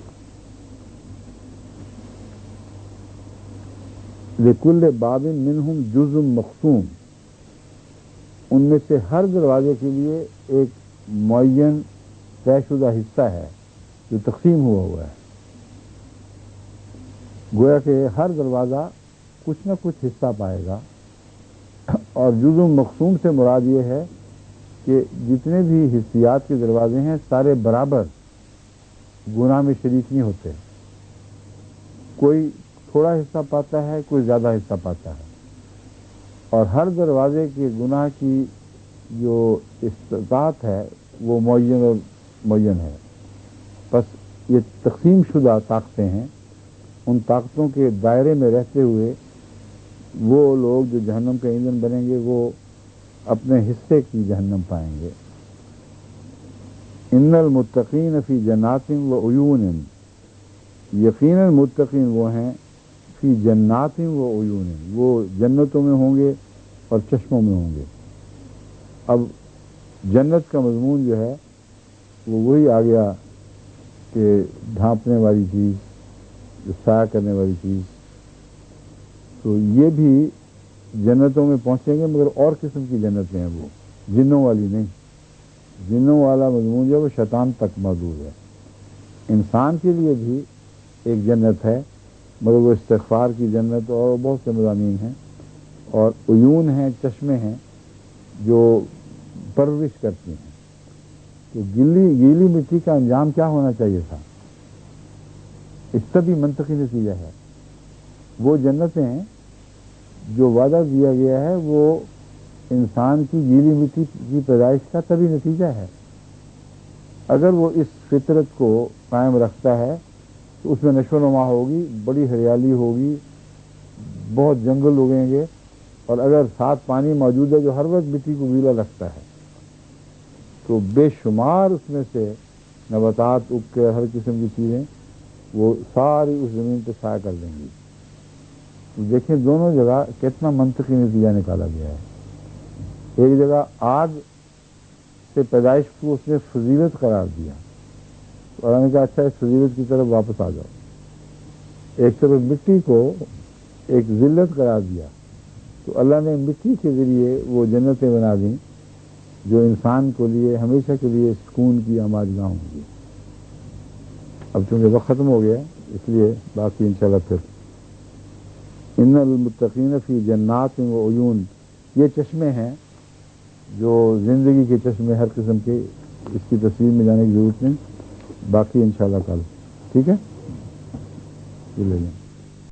A: لکل باب منہم جزء مقسوم، ان میں سے ہر دروازے کے لیے ایک معین طے شدہ حصہ ہے جو تقسیم ہوا ہے. گویا کہ ہر دروازہ کچھ نہ کچھ حصہ پائے گا. اور جزء مقسوم سے مراد یہ ہے کہ جتنے بھی حصیات کے دروازے ہیں سارے برابر گناہ میں شریک نہیں ہوتے. کوئی تھوڑا حصہ پاتا ہے کوئی زیادہ حصہ پاتا ہے اور ہر دروازے کے گناہ کی جو استطاعت ہے وہ معین ہے. بس یہ تقسیم شدہ طاقتیں ہیں. ان طاقتوں کے دائرے میں رہتے ہوئے وہ لوگ جو جہنم کا ایندھن بنیں گے وہ اپنے حصے کی جہنم پائیں گے. ان المتقین فی جنات و عیون، یقیناً متقین وہ ہیں فی جنات و عیون، وہ جنتوں میں ہوں گے اور چشموں میں ہوں گے. اب جنت کا مضمون جو ہے وہ وہی آ گیا کہ ڈھانپنے والی چیز، جو سایہ کرنے والی چیز. تو یہ بھی جنتوں میں پہنچیں گے مگر اور قسم کی جنتیں ہیں، وہ جنوں والی نہیں. جنوں والا مضمون جو ہے وہ شیطان تک موجود ہے. انسان کے لیے بھی ایک جنت ہے مگر وہ استغفار کی جنت اور بہت سے مضامین ہیں. اور عیون ہیں، چشمے ہیں جو پرورش کرتی ہیں. تو گیلی مٹی کا انجام کیا ہونا چاہیے تھا؟ اس کا بھی منطقی نتیجہ ہے. وہ جنتیں جو وعدہ دیا گیا ہے وہ انسان کی گیلی مٹی کی پیدائش کا طبی نتیجہ ہے. اگر وہ اس فطرت کو قائم رکھتا ہے تو اس میں نشو و نما ہوگی، بڑی ہریالی ہوگی، بہت جنگل اگیں گے. اور اگر ساتھ پانی موجود ہے جو ہر وقت مٹی کو گیلا رکھتا ہے تو بے شمار اس میں سے نباتات اگ کے ہر قسم کی چیزیں وہ ساری اس زمین پہ سایہ کر دیں گی. تو دیکھیں دونوں جگہ کتنا منطقی نتیجہ نکالا گیا ہے. ایک جگہ آگ سے پیدائش کو اس نے فضیلت قرار دیا تو اللہ نے کہا اچھا اس فضیلت کی طرف واپس آ جاؤ. ایک طرف مٹی کو ایک ذلت قرار دیا تو اللہ نے مٹی کے ذریعے وہ جنتیں بنا دیں جو انسان کو لیے ہمیشہ کے لیے سکون کی آمادگاہ ہوں گی. اب چونکہ وقت ختم ہو گیا اس لیے باقی انشاءاللہ پھر. ان المتقین فی جنات و عیون، یہ چشمے ہیں جو زندگی کے چشمے ہر قسم کے. اس کی تصویر میں جانے کی ضرورت نہیں، باقی انشاءاللہ کل. ٹھیک ہے، یہ لے لیں.